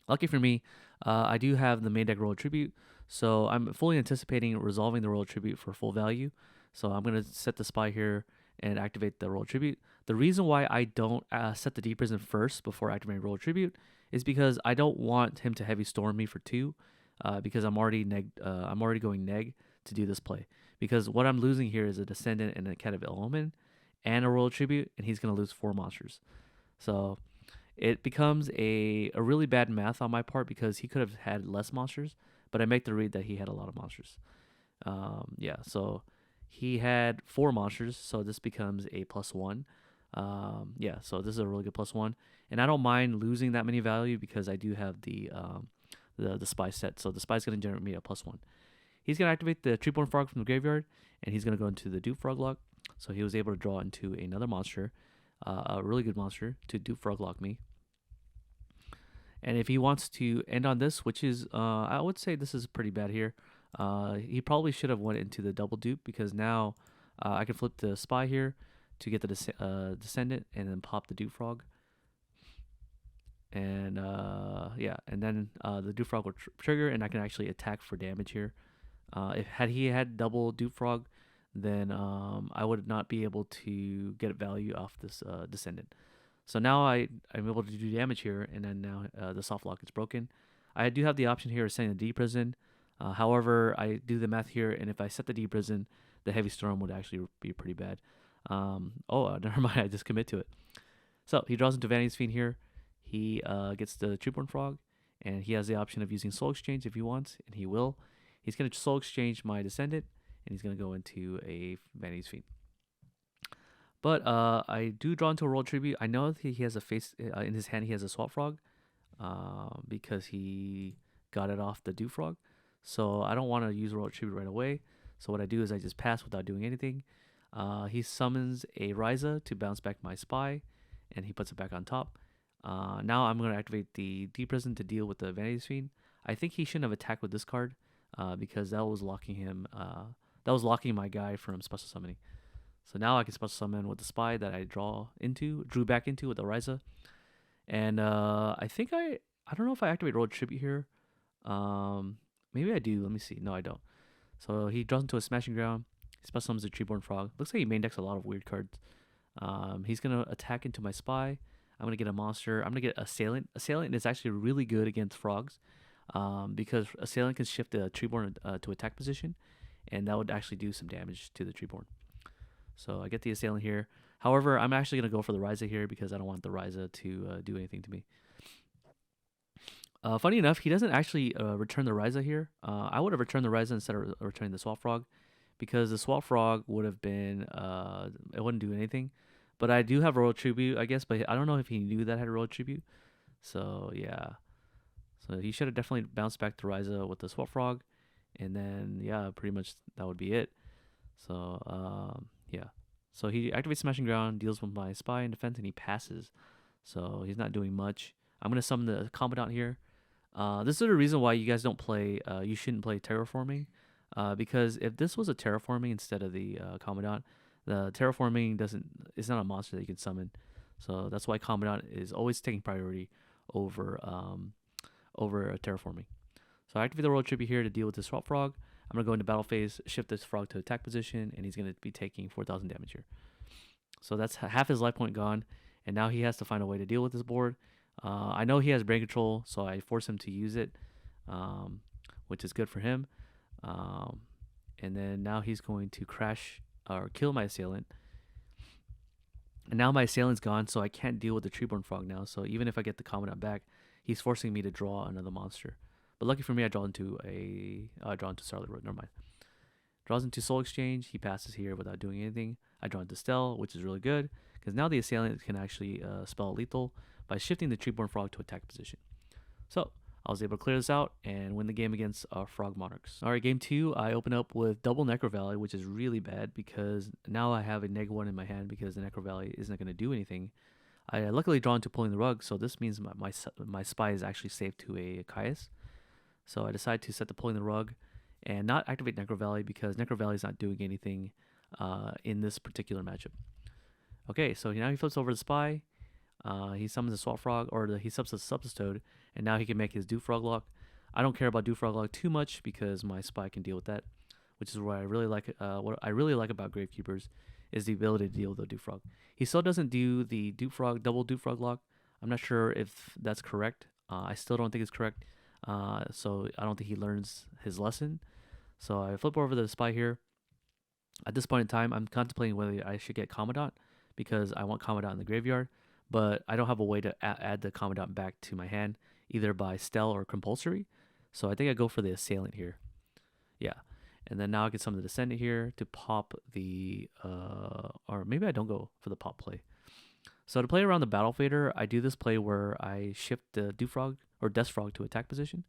lucky for me, I do have the main deck Royal Tribute, so I'm fully anticipating resolving the Royal Tribute for full value. So I'm going to set the Spy here and activate the Royal Tribute. The reason why I don't set the Deep Prison first before activating Royal Tribute is because I don't want him to Heavy Storm me for 2, because I'm already going neg to do this play. Because what I'm losing here is a Descendant and a Cat of Ill Omen and a Royal Tribute, and he's going to lose 4 monsters. So it becomes a really bad math on my part because he could have had less monsters, but I make the read that he had a lot of monsters. Yeah, so he had 4 monsters, so this becomes a +1. Yeah, so this is a really good +1, and I don't mind losing that many value because I do have the Spy set, so the Spy's going to generate me a +1. He's going to activate the Treeborn Frog from the graveyard, and he's going to go into the Dupe Frog lock, so he was able to draw into another monster, a really good monster, to Dupe Frog lock me. And if he wants to end on this, which is, I would say this is pretty bad here, he probably should have went into the double dupe because now I can flip the Spy here to get the Descendant and then pop the Dupe Frog. And yeah, and then the Dupe Frog will trigger and I can actually attack for damage here. Had he had double Dupe Frog, then I would not be able to get value off this Descendant. So now I'm able to do damage here, and then now the soft lock is broken. I do have the option here of setting the Deep Prison. However, I do the math here, and if I set the Deep Prison, the Heavy Storm would actually be pretty bad. Never mind, I just commit to it. So he draws into Vanity's Fiend here. He gets the Treeborn Frog, and he has the option of using Soul Exchange if he wants, and he will. He's going to Soul Exchange my Descendant, and he's going to go into a Vanity's Fiend. But I do draw into a Royal Tribute. I know that he has a face in his hand. He has a Swap Frog because he got it off the Dupe Frog. So I don't want to use Royal Tribute right away. So what I do is I just pass without doing anything. He summons a Ryza to bounce back my Spy, and he puts it back on top. Now I'm going to activate the Deep Prison to deal with the Vanity's Fiend. I think he shouldn't have attacked with this card because that was locking him. That was locking my guy from special summoning. So now I can special summon with the Spy that I drew back into with the Ryza. And I think I don't know if I activate Royal Tribute here. Maybe I do. Let me see. No, I don't. So he draws into a Smashing Ground. He special summons a Treeborn Frog. Looks like he main decks a lot of weird cards. He's going to attack into my Spy. I'm going to get a monster. I'm going to get Assailant. Assailant is actually really good against frogs because Assailant can shift the Treeborn to attack position, and that would actually do some damage to the Treeborn. So I get the Assailant here. However, I'm actually going to go for the Ryza here because I don't want the Ryza to do anything to me. Funny enough, he doesn't actually return the Ryza here. I would have returned the Ryza instead of returning the Swap Frog because the Swap Frog would have been, it wouldn't do anything. But I do have Royal Tribute, I guess, but I don't know if he knew that I had a Royal Tribute. So, yeah. So he should have definitely bounced back to Ryza with the Swap Frog. And then, yeah, pretty much that would be it. So, yeah. So he activates Smashing Ground, deals with my Spy in defense, and he passes. So he's not doing much. I'm going to summon the Commandant here. This is the reason why you guys don't play, you shouldn't play Terraforming. Because if this was a Terraforming instead of the Commandant, the Terraforming it's not a monster that you can summon. So that's why Commandant is always taking priority over Terraforming. So I activate the Royal Tribute here to deal with the Swap Frog. I'm going to go into battle phase, shift this frog to attack position, and he's going to be taking 4,000 damage here. So that's half his life point gone, and now he has to find a way to deal with this board. I know he has brain control, so I force him to use it, which is good for him. and then now he's going to crash or kill my assailant. And now my assailant's gone, so I can't deal with the Treeborn Frog now. So even if I get the Commandant back, he's forcing me to draw another monster. But lucky for me, I draw into Starlight Road. Never mind. Draws into Soul Exchange. He passes here without doing anything. I draw into Stell, which is really good because now the assailant can actually spell lethal by shifting the Treeborn Frog to attack position. So I was able to clear this out and win the game against Frog Monarchs. All right, game 2, I open up with double Necro Valley, which is really bad because now I have a -1 in my hand because the Necro Valley isn't going to do anything. I luckily draw into Pulling the Rug, so this means my spy is actually saved to a Caius. So I decide to set the Pulling the Rug and not activate Necro Valley because Necro Valley is not doing anything in this particular matchup. Okay, so now he flips over the spy. He summons a Swamp Frog, or he subs a Substoad, and now he can make his Dew Frog lock. I don't care about Dew Frog lock too much because my spy can deal with that, which is what I really like. What I really like about Gravekeepers is the ability to deal with the Dew Frog. He still doesn't do the Dew Frog double Dew Frog lock. I'm not sure if that's correct. I still don't think it's correct. So I don't think he learns his lesson. So I flip over the spy here. At this point in time, I'm contemplating whether I should get Commandant because I want Commandant in the graveyard, but I don't have a way to add the Commandant back to my hand, either by Stell or Compulsory. So I think I go for the Assailant here. Yeah. And then now I get some of the Descendant here to pop the, or maybe I don't go for the pop play. So to play around the Battle Fader, I do this play where I shift the Dew Frog or Death Frog to attack position.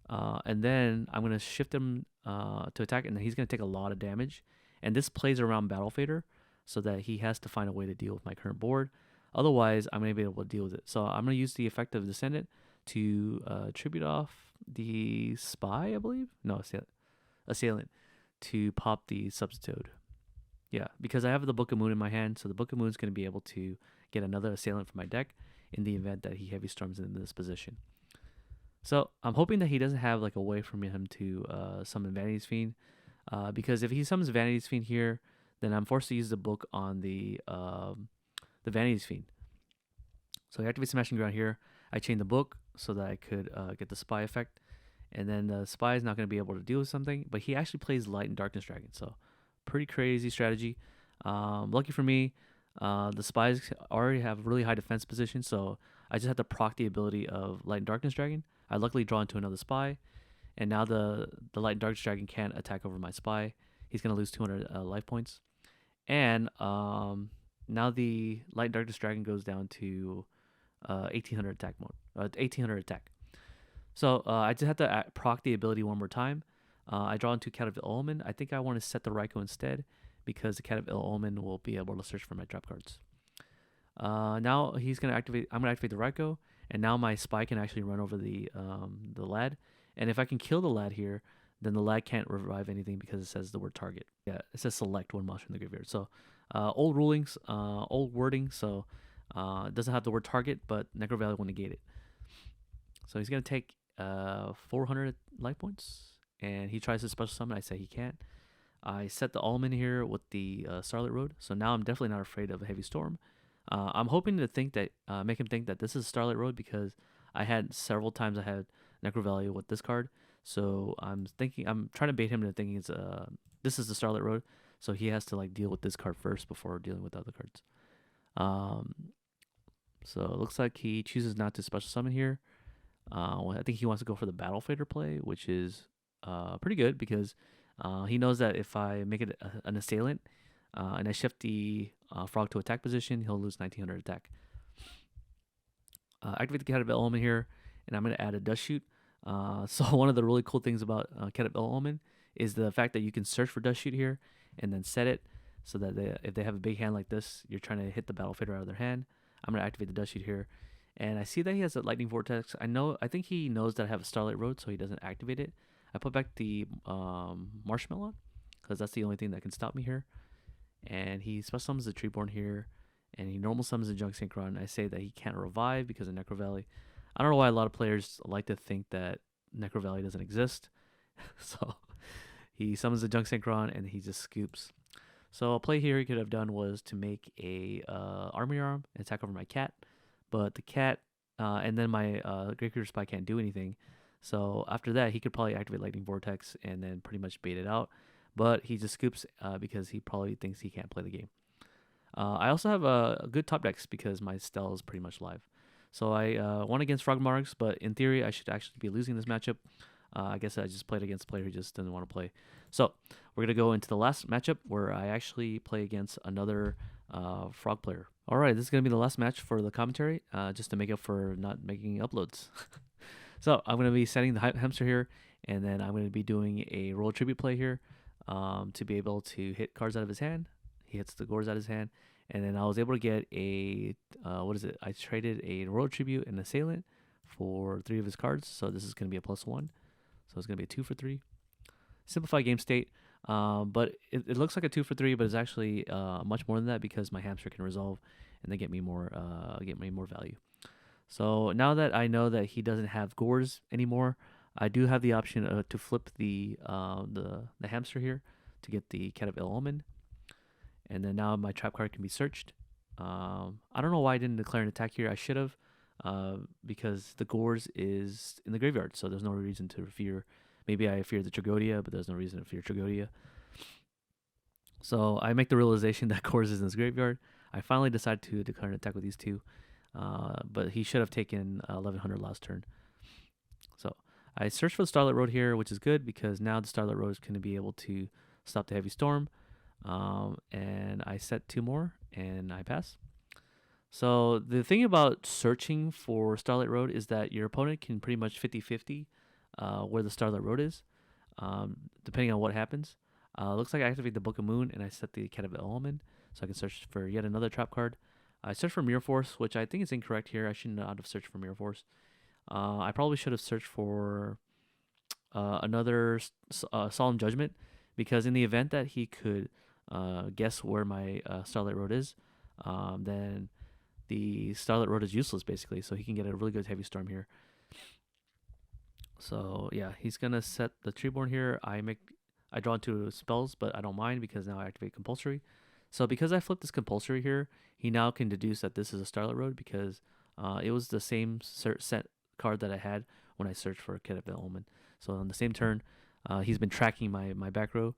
And then I'm going to shift him to attack, and then he's going to take a lot of damage. And this plays around Battle Fader so that he has to find a way to deal with my current board. Otherwise, I'm going to be able to deal with it. So I'm going to use the effect of Descendant to tribute off the Spy, I believe? No, Assailant, to pop the Substoad. Yeah, because I have the Book of Moon in my hand, so the Book of Moon is going to be able to get another Assailant from my deck in the event that he Heavy Storms in this position. So I'm hoping that he doesn't have like a way for him to summon Vanity's Fiend, because if he summons Vanity's Fiend here, then I'm forced to use the book on the Vanity's Fiend. So I activate Smashing Ground here. I chain the book so that I could get the Spy effect, and then the Spy is not going to be able to deal with something, but he actually plays Light and Darkness Dragon, so pretty crazy strategy. Lucky for me, the Spies already have really high defense position, so I just have to proc the ability of Light and Darkness Dragon. I luckily draw into another Spy, and now the Light and Darkness Dragon can't attack over my Spy. He's going to lose 200 life points. And now the Light and Darkness Dragon goes down to 1800 attack mode. 1800 attack. So I just have to proc the ability one more time. I draw into Cat of Ill Omen. I think I want to set the Raikou instead because the Cat of Ill Omen will be able to search for my drop cards. Now he's gonna activate. I'm gonna activate the Raikou, and now my Spy can actually run over the lad. And if I can kill the lad here, then the lad can't revive anything because it says the word target. Yeah, it says select one monster in the graveyard. So old rulings, old wording. So it doesn't have the word target, but Necro Valley will negate it. So he's gonna take 400 life points, and he tries to special summon. I say he can't. I set the Almond here with the Starlight Road, so now I'm definitely not afraid of a Heavy Storm. I'm hoping to think that make him think that this is Starlight Road because I had several times I had Necro Valley with this card, so I'm trying to bait him into thinking it's this is the Starlight Road, so he has to like deal with this card first before dealing with the other cards. So it looks like he chooses not to special summon here. I think he wants to go for the Battle Fader play, which is pretty good because he knows that if I make it an Assailant and I shift the Frog to attack position, he'll lose 1900 attack. Activate the Cat of Ill Omen here, and I'm going to add a Dust Shoot. So one of the really cool things about Cat of Ill Omen is the fact that you can search for Dust Shoot here and then set it so that if they have a big hand like this, you're trying to hit the Battle Fader out of their hand. I'm going to activate the Dust Shoot here. And I see that he has a Lightning Vortex. I think he knows that I have a Starlight Road, so he doesn't activate it. I put back the Marshmallow because that's the only thing that can stop me here. And he special summons the Treeborn here, and he normal summons the Junk Synchron. I say that he can't revive because of Necro Valley. I don't know why a lot of players like to think that Necro Valley doesn't exist. So he summons the Junk Synchron, and he just scoops. So a play here he could have done was to make a Army Arm and attack over my cat. But the cat, and then my Gravekeeper Spy can't do anything. So after that, he could probably activate Lightning Vortex and then pretty much bait it out. but he just scoops because he probably thinks he can't play the game. I also have a good top decks because my Stell is pretty much live. So I won against Frogmarks, but in theory, I should actually be losing this matchup. I guess I just played against a player who just didn't want to play. So we're going to go into the last matchup where I actually play against another Frog player. All right, this is going to be the last match for the commentary, just to make up for not making uploads. So I'm going to be setting the hamster here, and then I'm going to be doing a roll tribute play here to be able to hit cards out of his hand. He hits the gores out of his hand, and then I was able to get a I traded a royal tribute and assailant for 3 of his cards. So this is going to be a +1. So it's going to be a 2 for 3. Simplified game state, but it looks like a 2 for 3, but it's actually much more than that because my hamster can resolve and they get me more value. So now that I know that he doesn't have gores anymore, I do have the option to flip the hamster here to get the Cat of Ill Omen. And then now my trap card can be searched. I don't know why I didn't declare an attack here. I should have, because the gores is in the graveyard, so there's no reason to fear. Maybe I fear the Tragodia, but there's no reason to fear Tragodia. So I make the realization that gores is in his graveyard. I finally decide to declare an attack with these 2, but he should have taken 1100 last turn. So I search for the Starlight Road here, which is good because now the Starlight Road is going to be able to stop the Heavy Storm. And I set 2 more and I pass. So the thing about searching for Starlight Road is that your opponent can pretty much 50-50 where the Starlight Road is, depending on what happens. Looks like I activate the Book of Moon and I set the Cat of Ill Omen, so I can search for yet another trap card. I searched for Mirror Force, which I think is incorrect here. I should not have searched for Mirror Force. I probably should have searched for another Solemn Judgment, because in the event that he could guess where my Starlight Road is, then the Starlight Road is useless basically, so he can get a really good Heavy Storm here. So yeah, he's gonna set the Treeborn here. I draw into spells, but I don't mind because now I activate Compulsory. So because I flipped this Compulsory here, he now can deduce that this is a Starlight Road because it was the same set card that I had when I searched for Cat of Ill Omen. So on the same turn, he's been tracking my back row.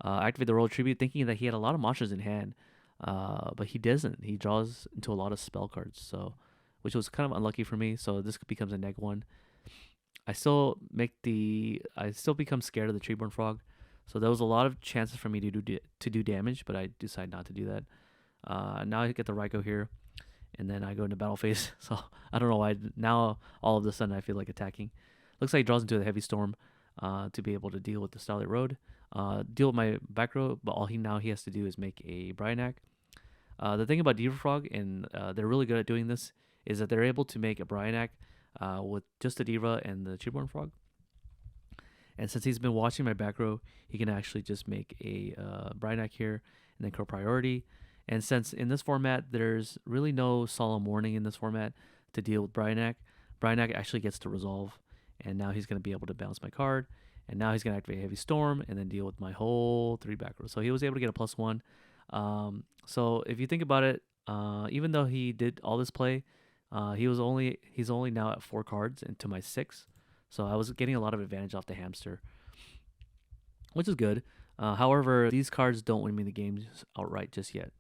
Activate the Royal Tribute, thinking that he had a lot of monsters in hand, but he doesn't. He draws into a lot of spell cards, so which was kind of unlucky for me. So this becomes a -1. I still become scared of the Treeborn Frog, so there was a lot of chances for me to do damage, but I decided not to do that. Now I get the Raikou here, and then I go into battle phase. So I don't know why now all of a sudden I feel like attacking. Looks like he draws into the Heavy Storm to be able to deal with the Starlight Road. Deal with my back row, but all he has to do is make a Bryanak. The thing about Diva Frog, and they're really good at doing this, is that they're able to make a Bryanak with just the Diva and the Treeborn Frog. And since he's been watching my back row, he can actually just make a Bryanak here and then Crow Priority. And since in this format, there's really no Solemn Warning in this format to deal with Bryanak, Bryanak actually gets to resolve. And now he's going to be able to bounce my card. And now he's going to activate Heavy Storm and then deal with my whole 3 back rows. So he was able to get a +1. So if you think about it, even though he did all this play, he's only now at 4 cards into my 6. So I was getting a lot of advantage off the hamster, which is good. However, these cards don't win me the game outright just yet.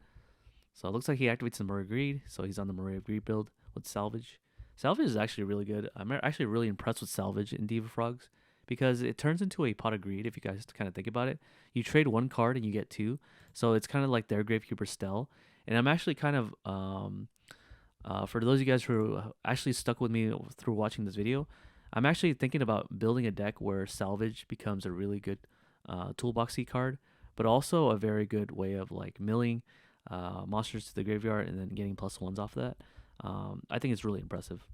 So it looks like he activates the Murray of Greed. So he's on the Murray of Greed build with Salvage. Salvage is actually really good. I'm actually really impressed with Salvage in Diva Frogs because it turns into a Pot of Greed if you guys kind of think about it. You trade 1 card and you get 2. So it's kind of like their Gravekeeper Stell. And I'm actually kind of, for those of you guys who actually stuck with me through watching this video, I'm actually thinking about building a deck where Salvage becomes a really good toolboxy card, but also a very good way of like milling monsters to the graveyard and then getting +1s off of that. I think it's really impressive.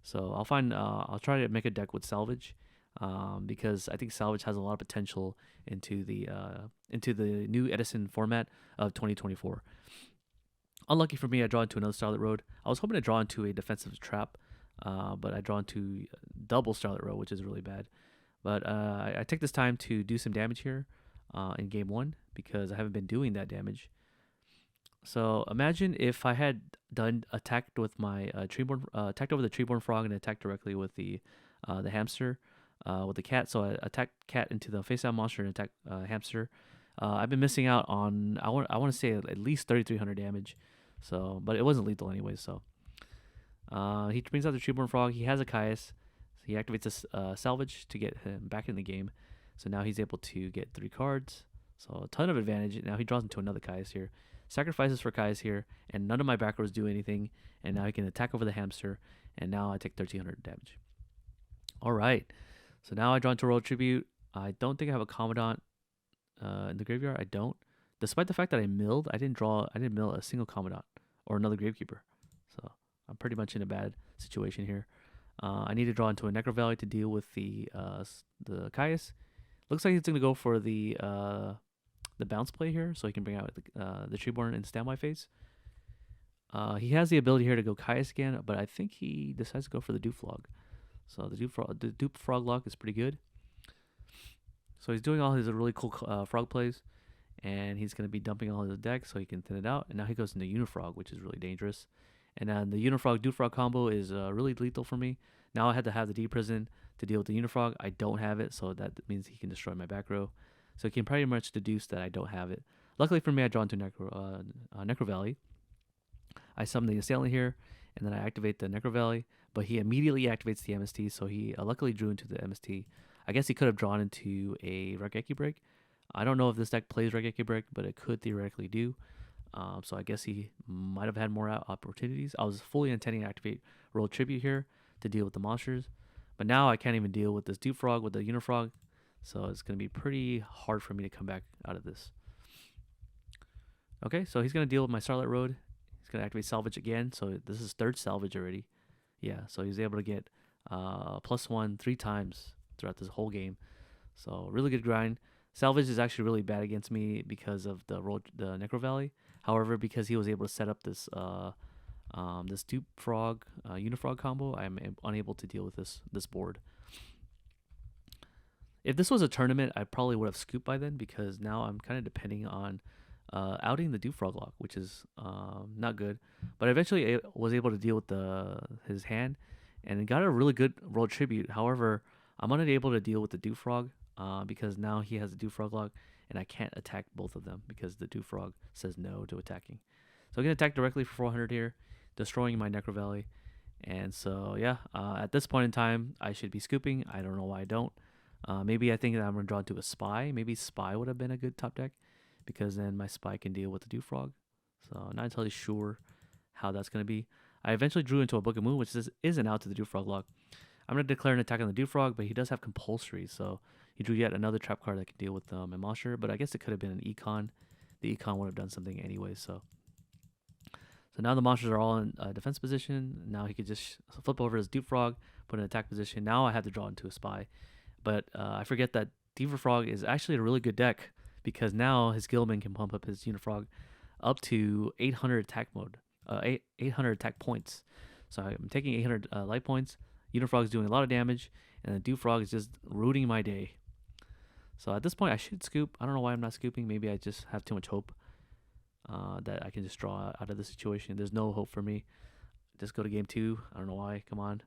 So I'll try to make a deck with Salvage because I think Salvage has a lot of potential into the new Edison format of 2024. Unlucky for me, I draw into another Starlight Road. I was hoping to draw into a defensive trap, but I draw into double Starlight Road, which is really bad. But I take this time to do some damage here in game 1 because I haven't been doing that damage. So imagine if I had attacked with my attacked over the Treeborn Frog and attacked directly with the hamster. with the cat. So I attack cat into the face down monster and attack hamster. I've been missing out on I want to say at least 3,300 damage. So, but it wasn't lethal anyway. So he brings out the Treeborn Frog. He has a Caius. So he activates a salvage to get him back in the game. So now he's able to get 3 cards. So a ton of advantage. Now he draws into another Caius here. Sacrifices for Caius here. And none of my back rows do anything. And now he can attack over the hamster. And now I take 1,300 damage. Alright. So now I draw into Royal Tribute. I don't think I have a Commandant in the graveyard. I don't. Despite the fact that I milled, I didn't mill a single Commandant or another Gravekeeper. So I'm pretty much in a bad situation here. I need to draw into a Necro Valley to deal with the Caius. Looks like he's going to go for the bounce play here, so he can bring out the Treeborn and standby phase. He has the ability here to go Caius again, but I think he decides to go for the Dupe Frog. So the Dupe Frog lock is pretty good. So he's doing all his really cool frog plays, and he's going to be dumping all his deck so he can thin it out. And now he goes into Unifrog, which is really dangerous. And then the Unifrog Dupe Frog combo is really lethal for me. Now I had to have the D Prison to deal with the Unifrog. I don't have it, so that means he can destroy my back row. So he can pretty much deduce that I don't have it. Luckily for me, I draw into Necro Valley. I summon the Assailant here, and then I activate the Necro Valley, but he immediately activates the MST, so he luckily drew into the MST. I guess he could have drawn into a Raigeki Break. I don't know if this deck plays Raigeki Break, but it could theoretically do. So I guess he might have had more opportunities. I was fully intending to activate Royal Tribute here to deal with the monsters, but now I can't even deal with this Dupe Frog with the Unifrog, so it's going to be pretty hard for me to come back out of this. Okay, so he's going to deal with my Starlight Road. He's going to activate Salvage again, so this is 3rd Salvage already. Yeah, so he's able to get +1 3 times throughout this whole game. So really good grind. Salvage is actually really bad against me because of the Necro Valley. However, because he was able to set up this this Dupe Frog Unifrog combo, I'm unable to deal with this board. If this was a tournament, I probably would have scooped by then, because now I'm kind of depending on outing the Dupe Frog lock, which is not good. But eventually I was able to deal with his hand and got a really good Royal Tribute. However, I'm unable to deal with the Dupe Frog because now he has a Dupe Frog lock, and I can't attack both of them because the Dupe Frog says no to attacking. So I'm going to attack directly for 400 here, destroying my Necro Valley. And so, yeah, at this point in time, I should be scooping. I don't know why I don't. Maybe I think that I'm going to draw into a Spy. Maybe Spy would have been a good top deck, because then my Spy can deal with the Dupe Frog. So I'm not entirely sure how that's going to be. I eventually drew into a Book of Moon, which isn't out to the Dupe Frog lock. I'm going to declare an attack on the Dupe Frog, but he does have Compulsory, so he drew yet another trap card that can deal with my monster, but I guess it could have been an Econ. The Econ would have done something anyway, so now the monsters are all in defense position. Now he could just flip over his Dupe Frog, put in attack position. Now I have to draw into a Spy. But I forget that Diva Frog is actually a really good deck, because now his Guildman can pump up his Unifrog up to 800 attack mode, 800 attack points. So I'm taking 800 life points. Unifrog is doing a lot of damage, and the Dupe Frog is just ruining my day. So at this point, I should scoop. I don't know why I'm not scooping. Maybe I just have too much hope that I can just draw out of the situation. There's no hope for me. Just go to game 2. I don't know why. Come on.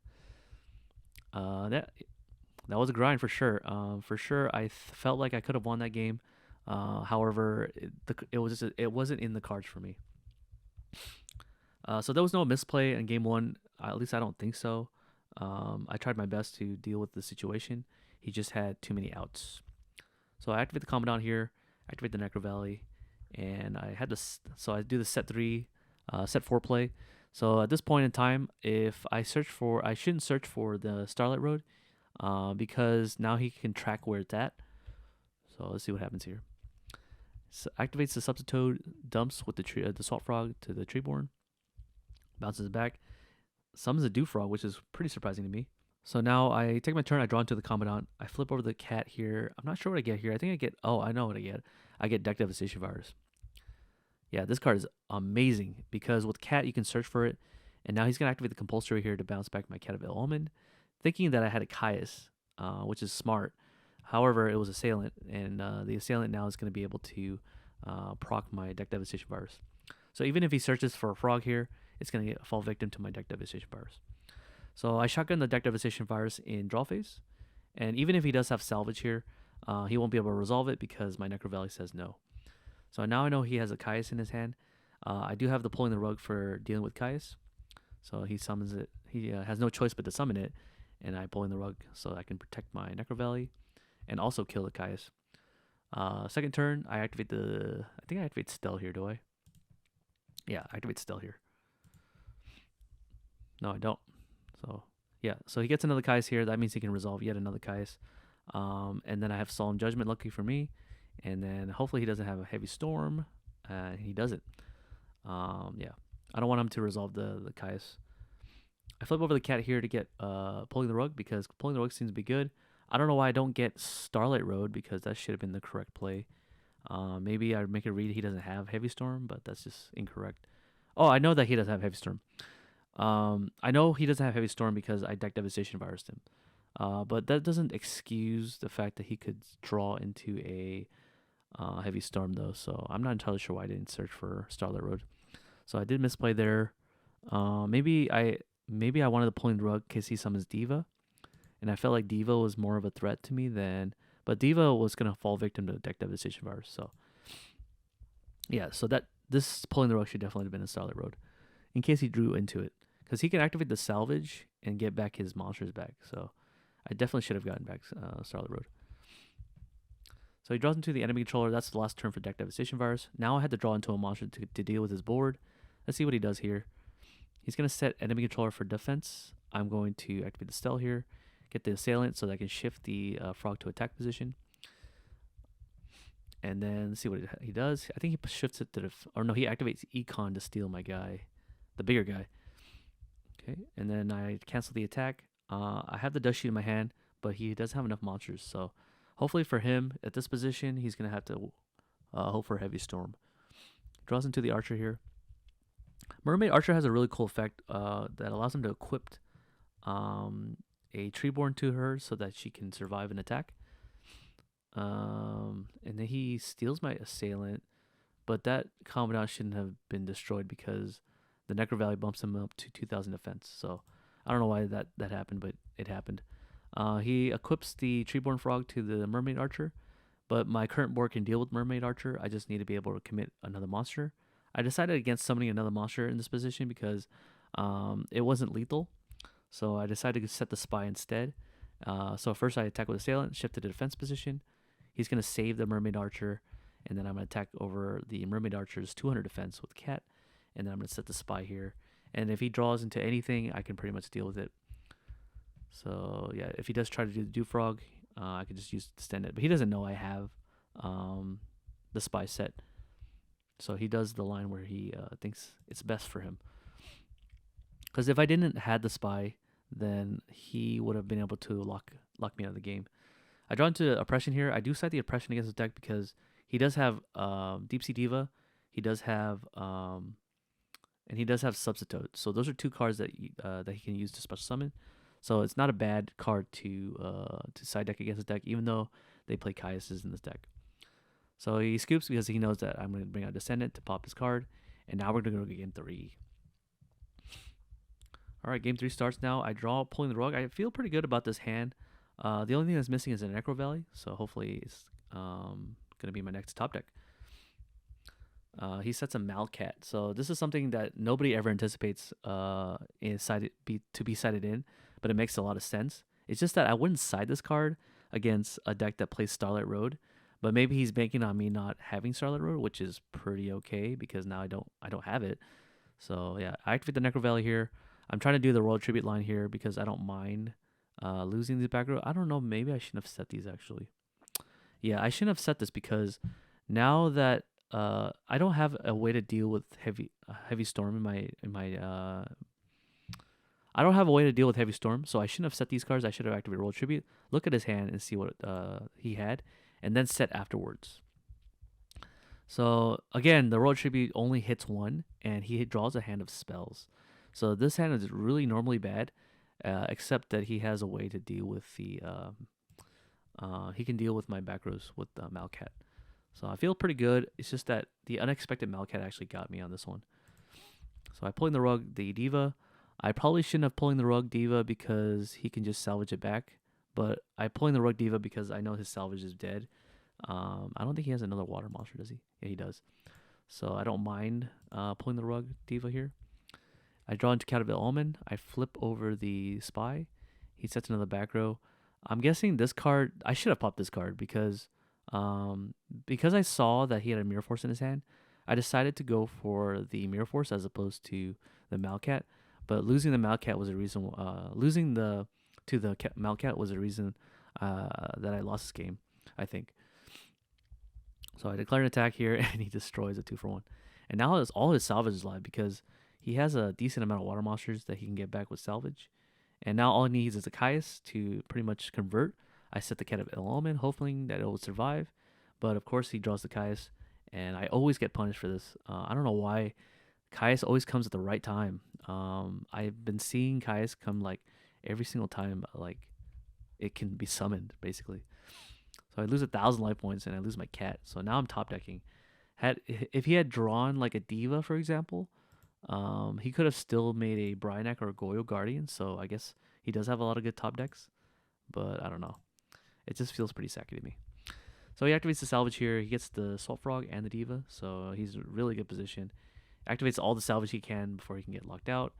That was a grind for sure. For sure, I felt like I could have won that game. However, it wasn't in the cards for me. So there was no misplay in game 1. At least I don't think so. I tried my best to deal with the situation. He just had too many outs. So I activate the Commandant here, activate the Necro Valley, and I had this. So I do the set 4 play. So at this point in time, if I shouldn't search for the Starlight Road, because now he can track where it's at. So let's see what happens here. So activates the Substitute, dumps with the Swamp Frog to the Treeborn, bounces back, summons a Dupe Frog, which is pretty surprising to me. So now I take my turn, I draw into the Commandant, I flip over the cat here. I'm not sure what I get here. I think I get, I know what I get. I get Deck Devastation Virus. Yeah, this card is amazing, because with cat you can search for it, and now he's going to activate the Compulsory here to bounce back my Cat of Ill Omen, thinking that I had a Caius, which is smart. However, it was Assailant, and the Assailant now is going to be able to proc my Deck Devastation Virus. So even if he searches for a frog here, it's going to fall victim to my Deck Devastation Virus. So I shotgun the Deck Devastation Virus in draw phase, And even if he does have salvage here, he won't be able to resolve it because my Necro Valley says no. So now I know he has a Caius in his hand. I do have the pulling the rug for dealing with Caius. So he summons it. He has no choice but to summon it. And I pull in the rug so I can protect my Necro Valley and also kill the Caius. Second turn, I activate the... I think I activate Stell here, do I? Yeah, I activate Stell here. No, I don't. So, yeah. So he gets another Caius here. That means he can resolve yet another Caius. And then I have Solemn Judgment, lucky for me. And then hopefully he doesn't have a Heavy Storm. He doesn't. Yeah. I don't want him to resolve the Caius. I flip over the cat here to get pulling the rug because pulling the rug seems to be good. I don't know why I don't get Starlight Road because that should have been the correct play. Maybe I make a read he doesn't have Heavy Storm, but that's just incorrect. Oh, I know that he doesn't have Heavy Storm. I know he doesn't have Heavy Storm because I deck Devastation Virus him. But that doesn't excuse the fact that he could draw into a Heavy Storm though. So I'm not entirely sure why I didn't search for Starlight Road. So I did misplay there. Maybe I wanted to pull in the rug in case he summons Diva. And I felt like Diva was more of a threat to me than... But Diva was going to fall victim to deck Devastation Virus. So, yeah. So this pulling the rug should definitely have been a Starlight Road. In case he drew into it. Because he can activate the Salvage and get back his monsters back. So, I definitely should have gotten back Starlight Road. So, he draws into the enemy controller. That's the last turn for deck Devastation Virus. Now I had to draw into a monster to deal with his board. Let's see what he does here. He's going to set enemy controller for defense. I'm going to activate the Stell here. Get the Assailant so that I can shift the Frog to attack position. And then see what he does. I think he shifts it to the... Or no, he activates Econ to steal my guy. The bigger guy. Okay, and then I cancel the attack. I have the Dust Sheet in my hand, but he doesn't have enough monsters. So hopefully for him, at this position, he's going to have to hope for a Heavy Storm. Draws into the Archer here. Mermaid Archer has a really cool effect that allows him to equip a Treeborn to her so that she can survive an attack. And then he steals my Assailant, but that commandant shouldn't have been destroyed because the Necro Valley bumps him up to 2,000 defense. So I don't know why that happened, but it happened. He equips the Treeborn Frog to the Mermaid Archer, but my current board can deal with Mermaid Archer. I just need to be able to commit another monster. I decided against summoning another monster in this position because it wasn't lethal. So I decided to set the Spy instead. So first I attack with Assailant, shift to the defense position. He's going to save the Mermaid Archer, and then I'm going to attack over the Mermaid Archer's 200 defense with Cat, and then I'm going to set the Spy here. And if he draws into anything, I can pretty much deal with it. So yeah, if he does try to do the Dew Frog, I can just use Stand It. But he doesn't know I have the Spy set. So he does the line where he thinks it's best for him. Because if I didn't had the Spy, then he would have been able to lock me out of the game. I draw into Oppression here. I do cite the Oppression against the deck because he does have Deep Sea Diva. He does have and he does have Substitute. So those are two cards that he can use to special summon. So it's not a bad card to side deck against the deck, even though they play Caiuses in this deck. So he scoops because he knows that I'm going to bring out Descendant to pop his card. And now we're going to go to game 3. Alright, game 3 starts now. I draw pulling the rug. I feel pretty good about this hand. The only thing that's missing is a Necro Valley. So hopefully it's going to be my next top deck. He sets a Malcat. So this is something that nobody ever anticipates to be sided in. But it makes a lot of sense. It's just that I wouldn't side this card against a deck that plays Starlight Road. But maybe he's banking on me not having Starlight Road, which is pretty okay because now I don't have it. So yeah, I activate the Necro Valley here. I'm trying to do the Royal Tribute line here because I don't mind losing these back row. I don't know, maybe I shouldn't have set these actually. Yeah, I shouldn't have set this because now that I don't have a way to deal with heavy storm in my I don't have a way to deal with Heavy Storm, so I shouldn't have set these cards. I should have activated Royal Tribute, look at his hand and see what he had, and then set afterwards. So again, the Royal Tribute only hits 1, and he draws a hand of spells. So this hand is really normally bad, except that he has a way to deal with the... he can deal with my back rows with Malcat. So I feel pretty good. It's just that the unexpected Malcat actually got me on this one. So I pulling the rug, the Diva. I probably shouldn't have pulling the rug Diva because he can just salvage it back. But I'm pulling the Rug Diva because I know his salvage is dead. I don't think he has another water monster, does he? Yeah, he does. So I don't mind pulling the Rug Diva here. I draw into Caterpillar Almond. I flip over the Spy. He sets another back row. I'm guessing this card. I should have popped this card because I saw that he had a Mirror Force in his hand. I decided to go for the Mirror Force as opposed to the Malcat. But losing the Malcat was a reason. Losing the to the Malcat was a reason that I lost this game, I think. So I declare an attack here, and he destroys a 2-for-1. And now all his salvage is live because he has a decent amount of water monsters that he can get back with salvage. And now all he needs is a Caius to pretty much convert. I set the Cat of Element, hoping that it will survive. But of course, he draws the Caius, and I always get punished for this. I don't know why. Caius always comes at the right time. I've been seeing Caius come like every single time, like it can be summoned, basically. So I lose 1,000 life points and I lose my cat. So now I'm top decking. If he had drawn like a Diva, for example, he could have still made a Bryanak or a Goyo Guardian. So I guess he does have a lot of good top decks, but I don't know. It just feels pretty sacky to me. So he activates the salvage here. He gets the Salt Frog and the Diva, so he's in a really good position. Activates all the salvage he can before he can get locked out.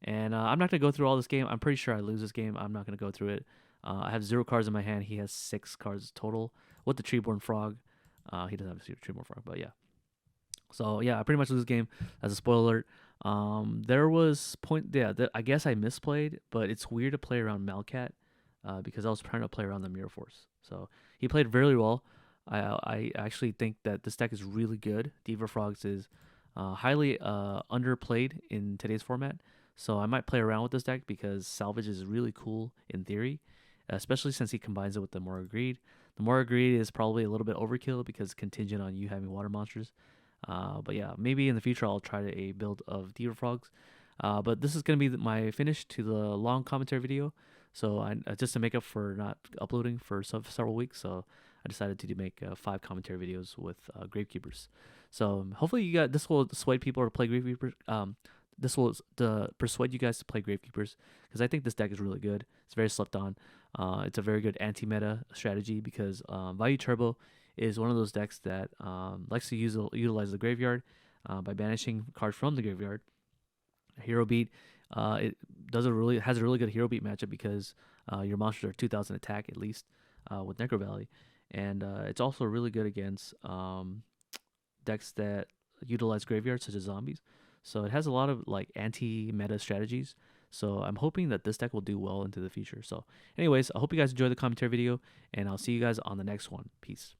And I'm not going to go through all this game. I'm pretty sure I lose this game. I'm not going to go through it. I have 0 cards in my hand. He has 6 cards total with the Treeborn Frog. He doesn't have a Treeborn Frog, but yeah. So yeah, I pretty much lose this game. As a spoiler alert, there was I guess I misplayed, but it's weird to play around Malcat because I was trying to play around the Mirror Force. So he played very well. I actually think that this deck is really good. Diva Frogs is highly underplayed in today's format. So I might play around with this deck because salvage is really cool in theory, especially since he combines it with the Mora Greed. The Mora Greed is probably a little bit overkill because it's contingent on you having water monsters. But yeah, maybe in the future I'll try a build of Diva Frogs. But this is going to be my finish to the long commentary video. So I just to make up for not uploading for several weeks, so I decided to make 5 commentary videos with Gravekeepers. So hopefully you got this will persuade people to play Gravekeepers. This will persuade you guys to play Gravekeepers because I think this deck is really good. It's very slept on. It's a very good anti-meta strategy because Value Turbo is one of those decks that likes to utilize the graveyard by banishing cards from the graveyard. Hero Beat, it has a really good Hero Beat matchup because your monsters are 2,000 attack at least with Necro Valley, and it's also really good against decks that utilize graveyards such as zombies. So it has a lot of like anti-meta strategies. So I'm hoping that this deck will do well into the future. So anyways, I hope you guys enjoyed the commentary video, and I'll see you guys on the next one. Peace.